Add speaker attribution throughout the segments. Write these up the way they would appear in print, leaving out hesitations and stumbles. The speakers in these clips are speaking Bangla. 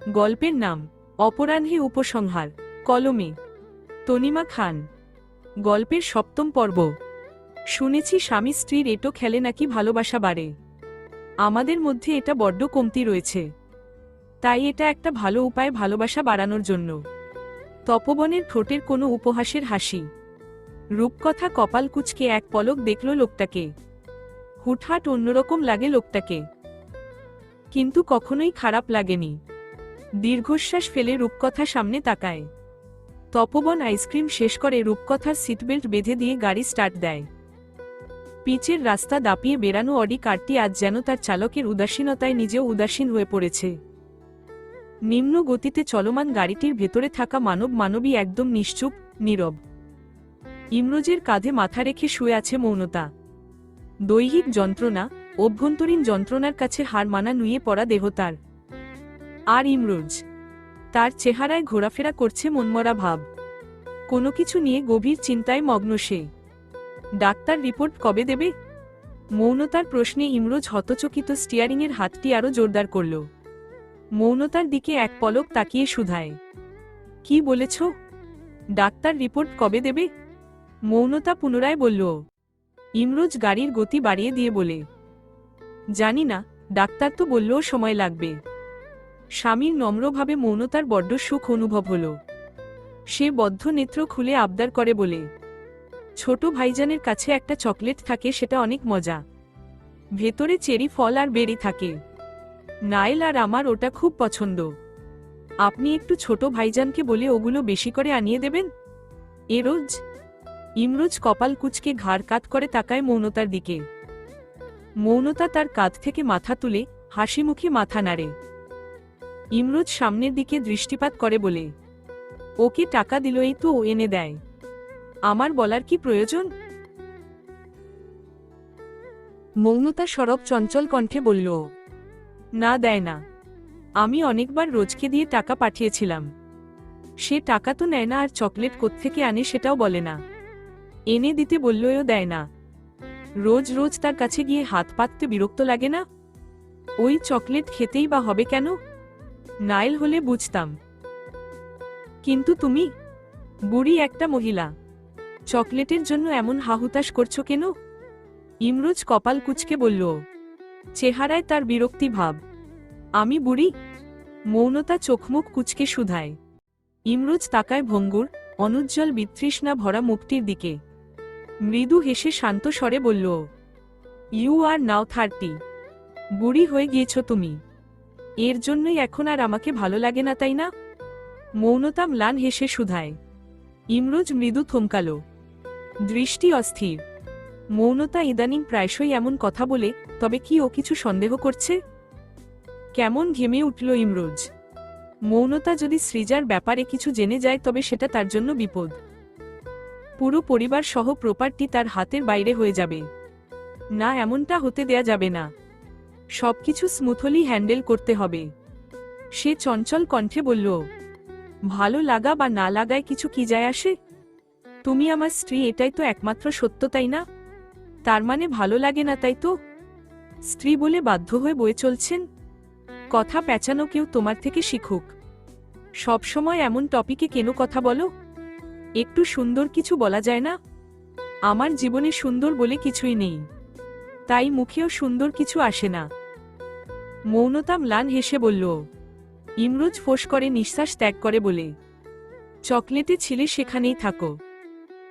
Speaker 1: গল্পের নাম অপরাহ্নে উপসংহার, কলমে তনিমা খান। গল্পের সপ্তম পর্ব। শুনেছি স্বামী স্ত্রীর এটো খেলে নাকি ভালোবাসা বাড়ে। আমাদের মধ্যে এটা বড্ড কমতি রয়েছে, তাই এটা একটা ভালো উপায় ভালোবাসা বাড়ানোর জন্য। তপবনের ঠোঁটের কোনো উপহাসের হাসি। রূপকথা কপাল কুঁচকে এক পলক দেখল লোকটাকে। হুটহাট অন্যরকম লাগে লোকটাকে, কিন্তু কখনোই খারাপ লাগেনি। দীর্ঘশ্বাস ফেলে রূপকথা সামনে তাকায়। তপবন আইসক্রিম শেষ করে রূপকথার সিটবেল্ট বেঁধে দিয়ে গাড়ি স্টার্ট দেয়। পিচের রাস্তা দাপিয়ে বেরানো অডি কারটি আজ যেন তার চালকের উদাসীনতায় নিজেও উদাসীন হয়ে পড়েছে। নিম্ন গতিতে চলমান গাড়িটির ভেতরে থাকা মানবী একদম নিশ্চুপ, নীরব। ইমরোজের কাঁধে মাথা রেখে শুয়ে আছে মৌনতা। দৈহিক যন্ত্রণা, অভ্যন্তরীণ যন্ত্রণার কাছে হার মানা নুয়ে পড়া দেহ তার। আর ইমরোজ, তার চেহারায় ঘোরাফেরা করছে মনমরা ভাব। কোনো কিছু নিয়ে গভীর চিন্তায় মগ্ন সে। ডাক্তার রিপোর্ট কবে দেবে? মৌনতার প্রশ্নে ইমরোজ হতচকিত স্টিয়ারিংয়ের হাতটি আরও জোরদার করল। মৌনতার দিকে এক পলক তাকিয়ে শুধায়, কি বলেছ? ডাক্তার রিপোর্ট কবে দেবে? মৌনতা পুনরায় বলল। ইমরোজ গাড়ির গতি বাড়িয়ে দিয়ে বলে, জানি না, ডাক্তার তো বললেও সময় লাগবে। স্বামীর নম্রভাবে মৌনতার বড্ড সুখ অনুভব হল। সে বদ্ধ নেত্র খুলে আবদার করে বলে, ছোট ভাইজানের কাছে একটা চকলেট থাকে, সেটা অনেক মজা। ভেতরে চেরি ফল আর বেরি থাকে। নাইল আর আমার ওটা খুব পছন্দ। আপনি একটু ছোট ভাইজানকে বলে ওগুলো বেশি করে আনিয়ে দেবেন। এরোজ। ইমরোজ কপাল কুঁচকে ঘাড় কাত করে তাকায় মৌনতার দিকে। মৌনতা তার কাঁধ থেকে মাথা তুলে হাসি মুখে মাথা নাড়ে। ইমরোজ সামনের দিকে দৃষ্টিপাত করে বলে, ওকে টাকা দিলই তো ও এনে দেয়, আমার বলার কি প্রয়োজন? মৌনতা সরব চঞ্চল কণ্ঠে বলল, না দেয় না। আমি অনেকবার রোজকে দিয়ে টাকা পাঠিয়েছিলাম। সে টাকা তো নেয় না, আর চকলেট কোত্থেকে আনে সেটাও বলে না। এনে দিতে বললেও দেয় না। রোজ রোজ তার কাছে গিয়ে হাত পাততে বিরক্ত লাগে না? ওই চকলেট খেতেই বা হবে কেন? নাইল হলে বুঝতাম, কিন্তু তুমি বুড়ি একটা মহিলা, চকলেটের জন্য এমন হাহুতাশ করছো কেন? ইমরোজ কপাল কুঁচকে বলল, চেহারায় তার বিরক্তি ভাব। আমি বুড়ি? মৌনতা চোখমুখ কুঁচকে শুধায়। ইমরোজ তাকায় ভঙ্গুর, অনুজ্জ্বল বিতৃষ্ণা ভরা মুখটির দিকে। মৃদু হেসে শান্ত স্বরে বলল, ইউ আর নাও 30। বুড়ি হয়ে গিয়েছ তুমি। এর জন্যই এখন আর আমাকে ভালো লাগে না, তাই না? মৌনতা ম্লান হেসে শুধায়। ইমরোজ মৃদু থমকাল, দৃষ্টি অস্থির। মৌনতা ইদানিং প্রায়শই এমন কথা বলে, তবে কি ও কিছু সন্দেহ করছে? কেমন ঘেমে উঠল ইমরোজ। মৌনতা যদি সৃজার ব্যাপারে কিছু জেনে যায় তবে সেটা তার জন্য বিপদ। পুরো পরিবার সহ প্রপার্টি তার হাতের বাইরে হয়ে যাবে। না, এমনটা হতে দেয়া যাবে না। সবকিছু স্মুথলি হ্যান্ডেল করতে হবে। সে চঞ্চল কণ্ঠে বলল, ভালো লাগা বা না লাগায় কিছু কি যায় আসে? তুমি আমার স্ত্রী, এটাই তো একমাত্র সত্য, তাই না? তার মানে ভালো লাগে না, তাই তো? স্ত্রী বলে বাধ্য হয়ে বয়ে চলছেন? কথা পেঁচানো কেউ তোমার থেকে শিখুক। সবসময় এমন টপিকে কেন কথা বলো? একটু সুন্দর কিছু বলা যায় না? আমার জীবনে সুন্দর বলে কিছুই নেই, তাই মুখেও সুন্দর কিছু আসে না। মৌনতা ম্লান হেসে বলল। ইমরোজ ফোঁস করে নিঃশ্বাস ত্যাগ করে বলে, চকলেটে ছিলে সেখানেই থাকো।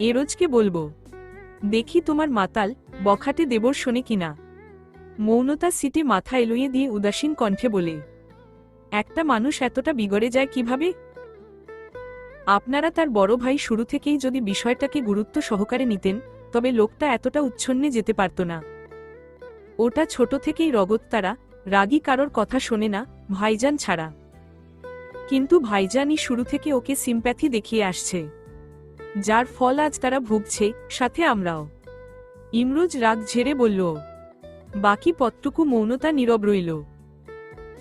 Speaker 1: এরোজকে বলবো, দেখি তোমার মাতাল বখাটে দেবর শোনে কিনা। মৌনতা সিটে মাথা এলোয়ে দিয়ে উদাসীন কণ্ঠে বলে, একটা মানুষ এতটা বিগড়ে যায় কিভাবে? আপনারা তার বড় ভাই শুরু থেকেই যদি বিষয়টাকে গুরুত্ব সহকারে নিতেন, তবে লোকটা এতটা উচ্ছন্নে যেতে পারত না। ওটা ছোট থেকেই রগততারা, রাগী, কারোর কথা শোনে না, ভাইজান ছাড়া। কিন্তু ভাইজানই শুরু থেকে ওকে সিম্প্যাথি দেখিয়ে আসছে, যার ফল আজ তারা ভুগছে, সাথে আমরাও। ইমরোজ রাগ ঝেড়ে বলল। বাকি পথটুকু মৌনতা নীরব রইল।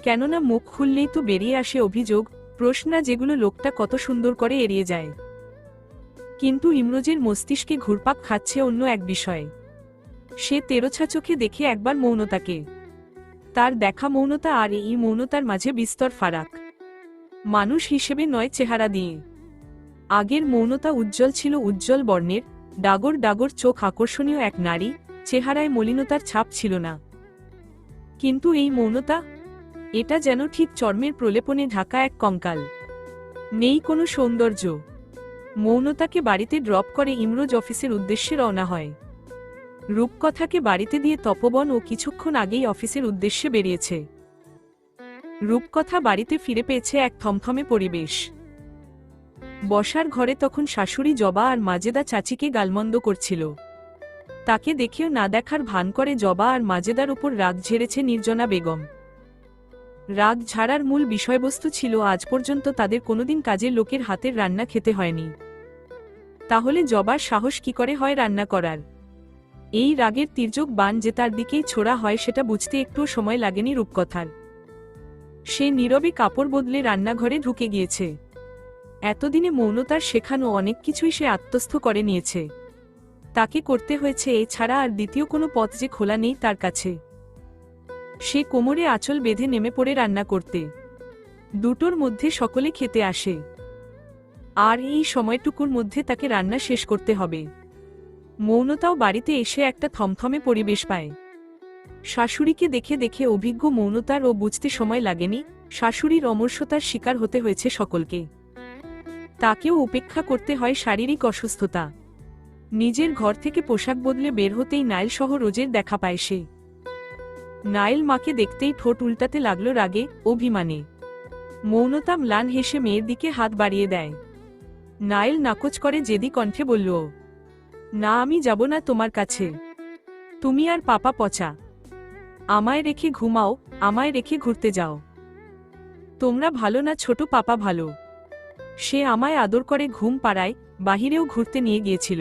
Speaker 1: কেননা মুখ খুললেই তো বেরিয়ে আসে অভিযোগ, প্রশ্ন, যেগুলো লোকটা কত সুন্দর করে এড়িয়ে যায়। কিন্তু ইমরোজের মস্তিষ্কে ঘুরপাক খাচ্ছে অন্য এক বিষয়ে। সে তেরোছা চোখে দেখে একবার মৌনতাকে। তার দেখা মৌনতা আর এই মৌনতার মাঝে বিস্তর ফারাক। মানুষ হিসেবে নয়, চেহারা দিয়ে। আগের মৌনতা উজ্জ্বল ছিল, উজ্জ্বল বর্ণের, ডাগর ডাগর চোখ, আকর্ষণীয় এক নারী, চেহারায় মলিনতার ছাপ ছিল না। কিন্তু এই মৌনতা, এটা যেন ঠিক চর্মের প্রলেপনে ঢাকা এক কঙ্কাল। নেই কোনো সৌন্দর্য। মৌনতাকে বাড়িতে ড্রপ করে ইমরোজ অফিসের উদ্দেশ্যে রওনা হয়। রূপকথাকে বাড়িতে দিয়ে তপবন ও কিছুক্ষণ আগেই অফিসের উদ্দেশ্যে বেরিয়েছে। রূপকথা বাড়িতে ফিরে পেয়েছে এক থমথমে পরিবেশ। বসার ঘরে তখন শাশুড়ি জবা আর মাজেদা চাচিকে গালমন্দ করছিল। তাকে দেখেও না দেখার ভান করে জবা আর মাজেদার উপর রাগ ঝেড়েছে নির্জনা বেগম। রাগ ঝাড়ার মূল বিষয়বস্তু ছিল আজ পর্যন্ত তাদের কোনোদিন কাজের লোকের হাতের রান্না খেতে হয়নি। তাহলে জবার সাহস কি করে হয় রান্না করার? এই রাগের তির্যক বাণ যে তার দিকেই ছোড়া হয় সেটা বুঝতে একটুও সময় লাগেনি রূপকথার। সে নীরবে কাপড় বদলে রান্নাঘরে ঢুকে গিয়েছে। এতদিনে মৌনতার শেখানো অনেক কিছুই সে আত্মস্থ করে নিয়েছে। তাকে করতে হয়েছে এ ছাড়া আর দ্বিতীয় কোনো পথ যে খোলা নেই তার কাছে। সে কোমরে আঁচল বেঁধে নেমে পড়ে রান্না করতে। দুটোর মধ্যে সকলে খেতে আসে, আর এই সময়টুকুর মধ্যে তাকে রান্না শেষ করতে হবে। মৌনতাও বাড়িতে এসে একটা থমথমে পরিবেশ পায়। শাশুড়িকে দেখে দেখে অভিজ্ঞ মৌনতার ও বুঝতে সময় লাগেনি শাশুড়ির অমর্ষতার শিকার হতে হয়েছে সকলকে। তাকেও উপেক্ষা করতে হয় শারীরিক অসুস্থতা। নিজের ঘর থেকে পোশাক বদলে বের হতেই নাইল সহ রোজের দেখা পায় সে। নাইল মাকে দেখতেই ঠোঁট উল্টাতে লাগলো রাগে, অভিমানে। মৌনতা ম্লান হেসে মেয়ের দিকে হাত বাড়িয়ে দেয়। নাইল নাকচ করে জেদি কণ্ঠে বলল, না, আমি যাব না তোমার কাছে। তুমি আর পাপা পচা। আমায় রেখে ঘুমাও, আমায় রেখে ঘুরতে যাও। তোমরা ভালো না, ছোট পাপা ভালো। সে আমায় আদর করে ঘুম পাড়ায়, বাহিরেও ঘুরতে নিয়ে গিয়েছিল।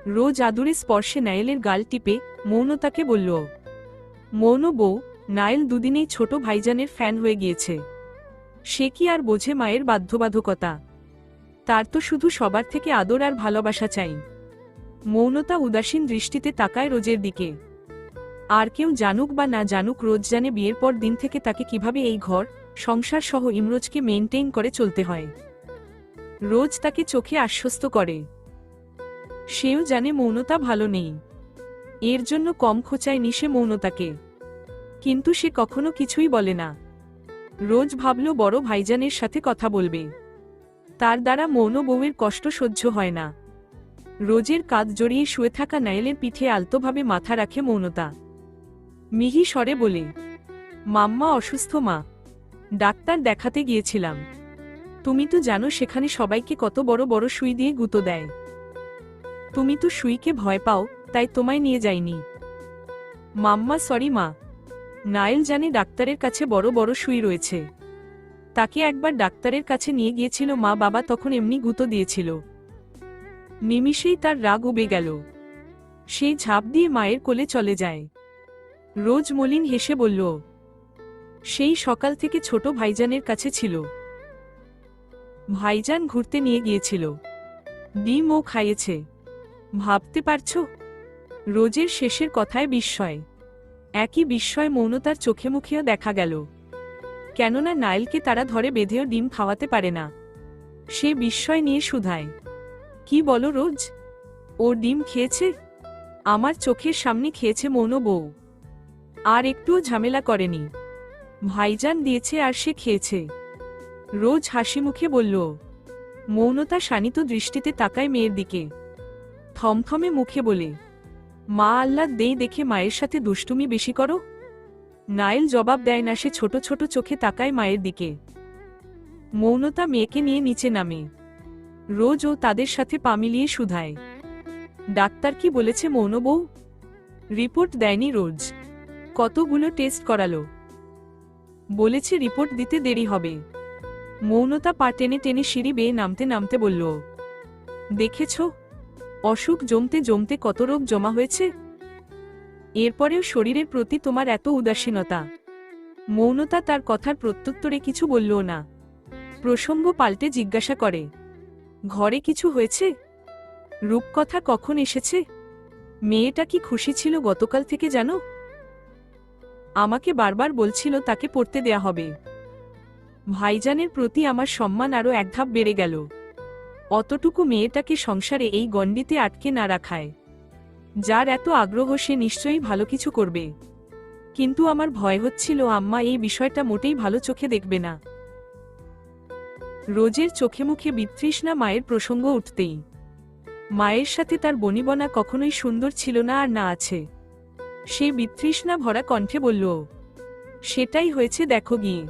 Speaker 1: রোজ আদুরে স্পর্শে নাইলের গাল টিপে মৌনতাকে বলল, মৌন বউ। নাইল দুদিনেই ছোট ভাইজানের ফ্যান হয়ে গিয়েছে। সে কি আর বোঝে মায়ের বাধ্যবাধকতা? তার তো শুধু সবার থেকে আদর আর ভালোবাসা চাই। মৌনতা উদাসীন দৃষ্টিতে তাকায় রোজের দিকে। আর কেউ জানুক বা না জানুক, রোজ জানে বিয়ের পর দিন থেকে তাকে কিভাবে এই ঘর সংসার সহ ইমরোজকে মেইনটেইন করে চলতে হয়। রোজ তাকে চোখে আশ্বস্ত করে। সেও জানে মৌনতা ভালো নেই, এর জন্য কম খোঁচায়নি সে মৌনতাকে। কিন্তু সে কখনো কিছুই বলে না। রোজ ভাবল বড় ভাইজানের সাথে কথা বলবে। তার দ্বারা মৌন বউয়ের কষ্ট সহ্য হয় না। রোজের কাঁধ জড়িয়ে শুয়ে থাকা নাইলের পিঠে আলতোভাবে মাথা রাখে মৌনতা। মিহি স্বরে বলে, মাম্মা অসুস্থ মা, ডাক্তার দেখাতে গিয়েছিলাম। তুমি তো জানো সেখানে সবাইকে কত বড় বড় সুই দিয়ে গুঁতো দেয়। তুমি তো সুইকে ভয় পাও, তাই তোমায় নিয়ে যাইনি। মাম্মা সরি মা। নাইল জানে ডাক্তারের কাছে বড় বড় সুই রয়েছে। তাকে একবার ডাক্তারের কাছে নিয়ে গিয়েছিল মা বাবা, তখন এমনি গুঁতো দিয়েছিল। নিমিষেই তার রাগ উবে গেল। সেই ঝাঁপ দিয়ে মায়ের কোলে চলে যায়। রোজ মলিন হেসে বলল, সেই সকাল থেকে ছোট ভাইজানের কাছে ছিল। ভাইজান ঘুরতে নিয়ে গিয়েছিল, ডিমও খাইয়েছে। ভাবতে পারছো? রোজের শেষের কথায় বিস্ময়। একই বিস্ময় মৌনতার চোখে মুখেও দেখা গেল। কেননা নাইলকে তারা ধরে বেঁধেও ডিম খাওয়াতে পারে না। সে বিস্ময় নিয়ে শুধায়, কি বলো রোজ? ও ডিম খেয়েছে? আমার চোখের সামনে খেয়েছে মৌন বউ। আর একটুও ঝামেলা করেনি। ভাইজান দিয়েছে আর সে খেয়েছে। রোজ হাসি মুখে বলল। মৌনতা শানিত দৃষ্টিতে তাকায় মেয়ের দিকে। থমথমে মুখে বলে, মা আহ্লাদ দেই দেখে মায়ের সাথে দুষ্টুমি বেশি করো? নাইল জবাব দেয় না, সে ছোট ছোট চোখে তাকায় মায়ের দিকে। মৌনতা মেয়েকে নিয়ে নিচে নামে। রোজ ও তাদের সাথে পা মিলিয়ে শুধায়, ডাক্তার কি বলেছে মৌন বউ? রিপোর্ট দেয়নি রোজ। কতগুলো টেস্ট করালো। বলেছে রিপোর্ট দিতে দেরি হবে। মৌনতা পা টেনে টেনে সিঁড়ি বেয়ে নামতে নামতে বলল, দেখেছ অসুখ জমতে জমতে কত রোগ জমা হয়েছে। এরপরেও শরীরের প্রতি তোমার এত উদাসীনতা। মৌনতা তার কথার প্রত্যুত্তরে কিছু বলল না। প্রসঙ্গ পাল্টে জিজ্ঞাসা করে, ঘরে কিছু হয়েছে? রূপকথা কখন এসেছে? মেয়েটা কি খুশি ছিল গতকাল থেকে জানো? আমাকে বারবার বলছিল তাকে পড়তে দেয়া হবে। ভাইজানের প্রতি আমার সম্মান আরও এক ধাপ বেড়ে গেল। অতটুকু মেয়েটাকে সংসারে এই গণ্ডিতে আটকে না রাখায়। যার এত আগ্রহ সে নিশ্চয়ই ভালো কিছু করবে, কিন্তু আমার ভয় হচ্ছিল আম্মা এই বিষয়টা মোটেই ভালো চোখে দেখবে না। রোজের চোখে মুখে বিতৃষ্ণা মায়ের প্রসঙ্গ উঠতেই। মায়ের সাথে তার বনিবনা কখনোই সুন্দর ছিল না আর না আছে। সে বিতৃষ্ণা ভরা কণ্ঠে বলল, সেটাই হয়েছে দেখো গিয়ে।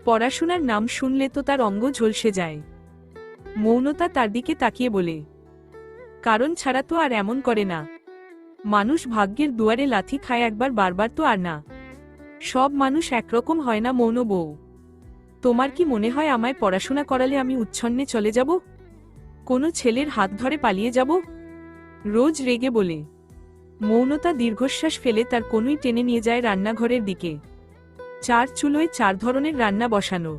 Speaker 1: পড়াশোনার নাম শুনলে তো তার অঙ্গ ঝলসে যায়। মৌনতা তার দিকে তাকিয়ে বলে, কারণ ছাড়া তো আর এমন করে না। মানুষ ভাগ্যের দুয়ারে লাথি খায় একবার বারবার তো আর না। সব মানুষ একরকম হয় না মৌন বউ। তোমার কি মনে হয় আমায় পড়াশোনা করালে আমি উচ্ছন্নে চলে যাব? কোনো ছেলের হাত ধরে পালিয়ে যাব? রোজ রেগে বলে। মৌনতা দীর্ঘশ্বাস ফেলে তার কনুই টেনে নিয়ে যায় রান্নাঘরের দিকে। 4 চুলোয় 4 ধরনের রান্না বসানো।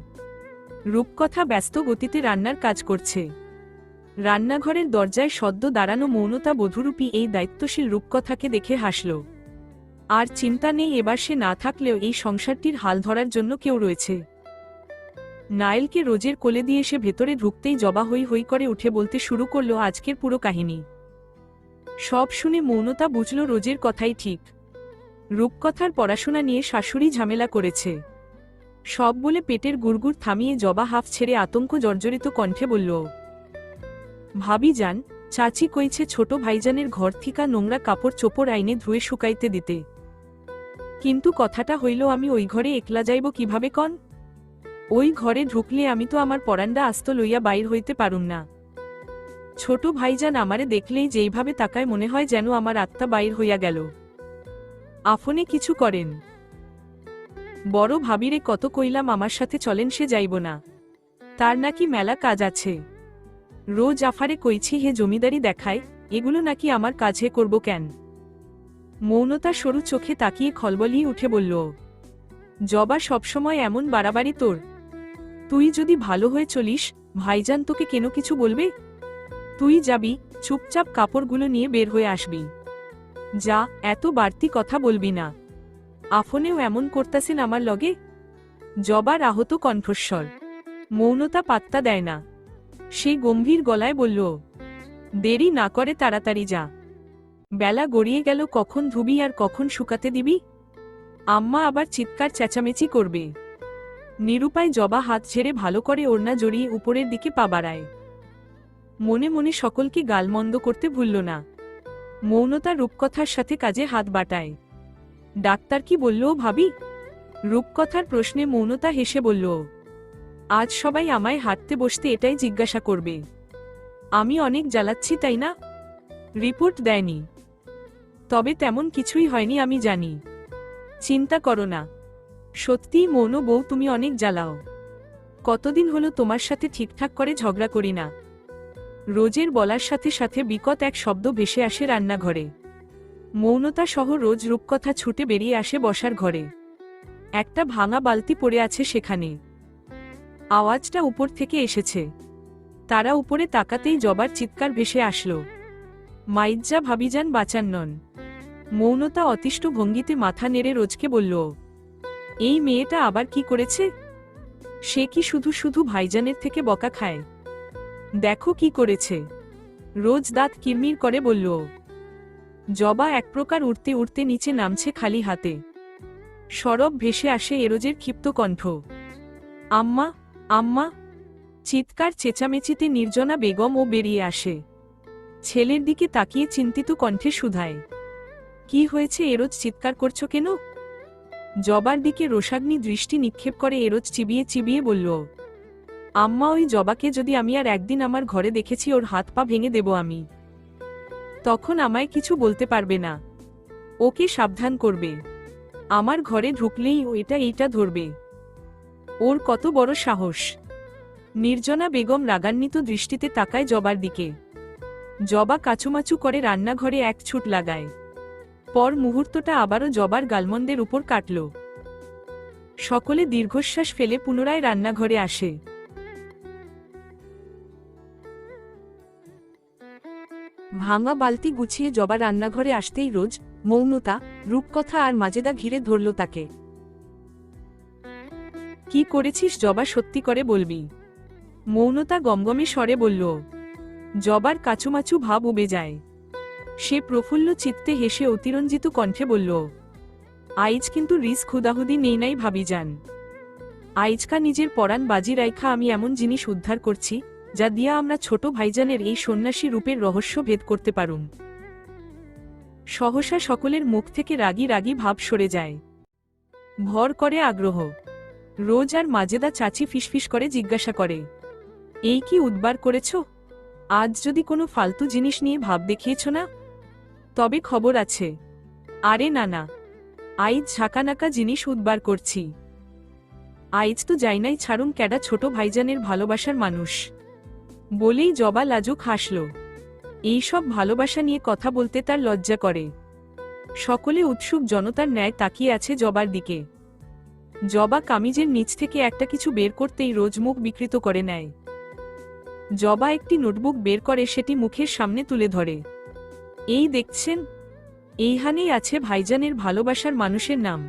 Speaker 1: রূপকথা ব্যস্ত গতিতে রান্নার কাজ করছে। রান্নাঘরের দরজায় সদ্য দাঁড়ানো মৌনতা বধূরূপী এই দায়িত্বশীল রূপকথাকে দেখে হাসল। আর চিন্তা নেই, এবার সে না থাকলেও এই সংসারটির হাল ধরার জন্য কেউ রয়েছে। নায়েলকে রোজের কোলে দিয়ে সে ভেতরে ঢুকতেই জবা হই হই করে উঠে বলতে শুরু করল আজকের পুরো কাহিনী। সব শুনে মৌনতা বুঝল রোজের কথাই ঠিক। রূপকথার পড়াশোনা নিয়ে শাশুড়ি ঝামেলা করেছে। সব বলে পেটের গুড়গুড় থামিয়ে জবা হাফ ছেড়ে আতঙ্ক জর্জরিত কণ্ঠে বলল, ভাবি যান, চাচি কইছে ছোট ভাইজানের ঘর থিকা নোংরা কাপড় চোপড় আইনে ধুয়ে শুকাইতে দিতে। কিন্তু কথাটা হইল আমি ওই ঘরে একলা যাইব কিভাবে কন? ওই ঘরে ঢুকলে আমি তো আমার পরান্ডা আস্ত লইয়া বাইর হইতে পারুম না। ছোট ভাইজান আমারে দেখলেই যেইভাবে তাকায় মনে হয় যেন আমার আত্মা বাইর হইয়া গেল। আফনে কিছু করেন। বড় ভাবিরে কত কইলাম আমার সাথে চলেন, সে যাইব না। তার নাকি মেলা কাজ আছে। রোজ আফারে কইছি হে জমিদারি দেখায়, এগুলো নাকি আমার কাজে করব কেন? মৌনতা সরু চোখে তাকিয়ে খলবলিয়ে উঠে বলল, জবা সবসময় এমন বাড়াবাড়ি তোর? তুই যদি ভালো হয়ে চলিস, ভাইজান তোকে কেন কিছু বলবে? তুই যাবি, চুপচাপ কাপড়গুলো নিয়ে বের হয়ে আসবি। যা, এত বাড়তি কথা বলবি না। আফনেও এমন করতাছেন আমার লগে? জবার আহত কণ্ঠস্বর। মৌনতা পাত্তা দেয় না। সে গম্ভীর গলায় বলল, দেরি না করে তাড়াতাড়ি যা। বেলা গড়িয়ে গেল, কখন ধুবি আর কখন শুকাতে দিবি? আম্মা আবার চিৎকার চেঁচামেচি করবে। নিরুপায় জবা হাত ছেড়ে ভালো করে ওড়না জড়িয়ে উপরের দিকে পা বাড়ায়। মনে মনে সকলকে গালমন্দ করতে ভুলল না। মৌনতা রূপকথার সাথে কাজে হাত বাটায়। ডাক্তার কি বলল ভাবি? রূপকথার প্রশ্নে মৌনতা হেসে বলল, আজ সবাই আমায় হাঁটতে বসতে এটাই জিজ্ঞাসা করবে। আমি অনেক জ্বালাচ্ছি তাই না? রিপোর্ট দেয়নি। তবে তেমন কিছুই হয়নি আমি জানি। চিন্তা করো না। সত্যিই মৌন বউ, তুমি অনেক জ্বালাও। কতদিন হলো তোমার সাথে ঠিকঠাক করে ঝগড়া করি না। রোজের বলার সাথে সাথে বিকট এক শব্দ ভেসে আসে রান্নাঘরে। মৌনতা সহ রোজ রূপকথা ছুটে বেরিয়ে আসে বসার ঘরে। একটা ভাঙা বালতি পড়ে আছে সেখানে। আওয়াজটা উপর থেকে এসেছে। তারা উপরে তাকাতেই জবার চিৎকার ভেসে আসলো, মাইজ্জা ভাবিজান বাঁচান নন। মৌনতা অতিষ্ঠ ভঙ্গিতে মাথা নেড়ে রোজকে বলল, এই মেয়েটা আবার কি করেছে? সে কি শুধু শুধু ভাইজানের থেকে বকা খায়? দেখো কি করেছে। রোজ দাঁত কিরমির করে বলল। জবা এক প্রকার উঠতে উঠতে নিচে নামছে খালি হাতে। সরব ভেসে আসে এরোজের ক্ষিপ্ত কণ্ঠ, আম্মা, আম্মা। চিৎকার চেঁচামেচিতে নির্জনা বেগমও বেরিয়ে আসে। ছেলের দিকে তাকিয়ে চিন্তিত কণ্ঠে শুধায়, কি হয়েছে এরোজ, চিৎকার করছো কেন? জবার দিকে রোষাগ্নি দৃষ্টি নিক্ষেপ করে এরোজ চিবিয়ে চিবিয়ে বলল, আম্মা, ওই জবাকে যদি আমি আর একদিন আমার ঘরে দেখেছি, ওর হাত পা ভেঙে দেব আমি। তখন আমায় কিছু বলতে পারবে না। ওকে সাবধান করবে। আমার ঘরে ঢুকলেই ও এইটা ধরবে। ওর কত বড় সাহস! নির্জনা বেগম রাগান্বিত দৃষ্টিতে তাকায় জবার দিকে। জবা কাচুমাচু করে রান্নাঘরে এক ছুট লাগায়। পর মুহূর্তটা আবারও জবার গালমন্দের উপর কাটল। সকলে দীর্ঘশ্বাস ফেলে পুনরায় রান্নাঘরে আসে। ভাঙা বালতি গুছিয়ে জবা রান্নাঘরে আসতেই রোজ, মৌনতা, রূপকথা আর মাজেদা ঘিরে ধরল তাকে। কি করেছিস জবা, সত্যি করে বলবি? মৌনতা গমগমে স্বরে বলল। জবার কাচুমাচু ভাব উবে যায়। সে প্রফুল্ল চিত্তে হেসে অতিরঞ্জিত কণ্ঠে বলল, আইজ কিন্তু রিস্ক হুদাহুদি নেই নাই ভাবিজান। আইজকা নিজের পরাণ বাজি রাইখা আমি এমন জিনিস উদ্ধার করছি যা দিয়া আমরা ছোট ভাইজানের এই সন্ন্যাসী রূপের রহস্য ভেদ করতে পারুম। সহসা সকলের মুখ থেকে রাগী রাগী ভাব সরে যায়। ভর করে আগ্রহ। রোজ আর মাজেদা চাচি ফিসফিস করে জিজ্ঞাসা করে, এই কি উদ্বার করেছ? আজ যদি কোনো ফালতু জিনিস নিয়ে ভাব দেখিয়েছ না? তবে খবর আছে। আরে না না, আইজ ঝাঁকানাকা জিনিস উদ্বার করছি। আইজ তো যাই নাই ছাড়ুম ক্যাডা ছোট ভাইজানের ভালোবাসার মানুষ। বলেই জবা লাজুক হাসল। এইসব ভালোবাসা নিয়ে কথা বলতে তার লজ্জা করে। সকলে উৎসুক জনতার ন্যায় তাকিয়ে আছে জবার দিকে। জবা কামিজের নিচ থেকে একটা কিছু বের করতেই রোজ মুখ বিকৃত করে নেয়। জবা একটি নোটবুক বের করে সেটি মুখের সামনে তুলে ধরে। এই দেখছেন, এইখানেই আছে ভাইজানের ভালোবাসার মানুষের নাম।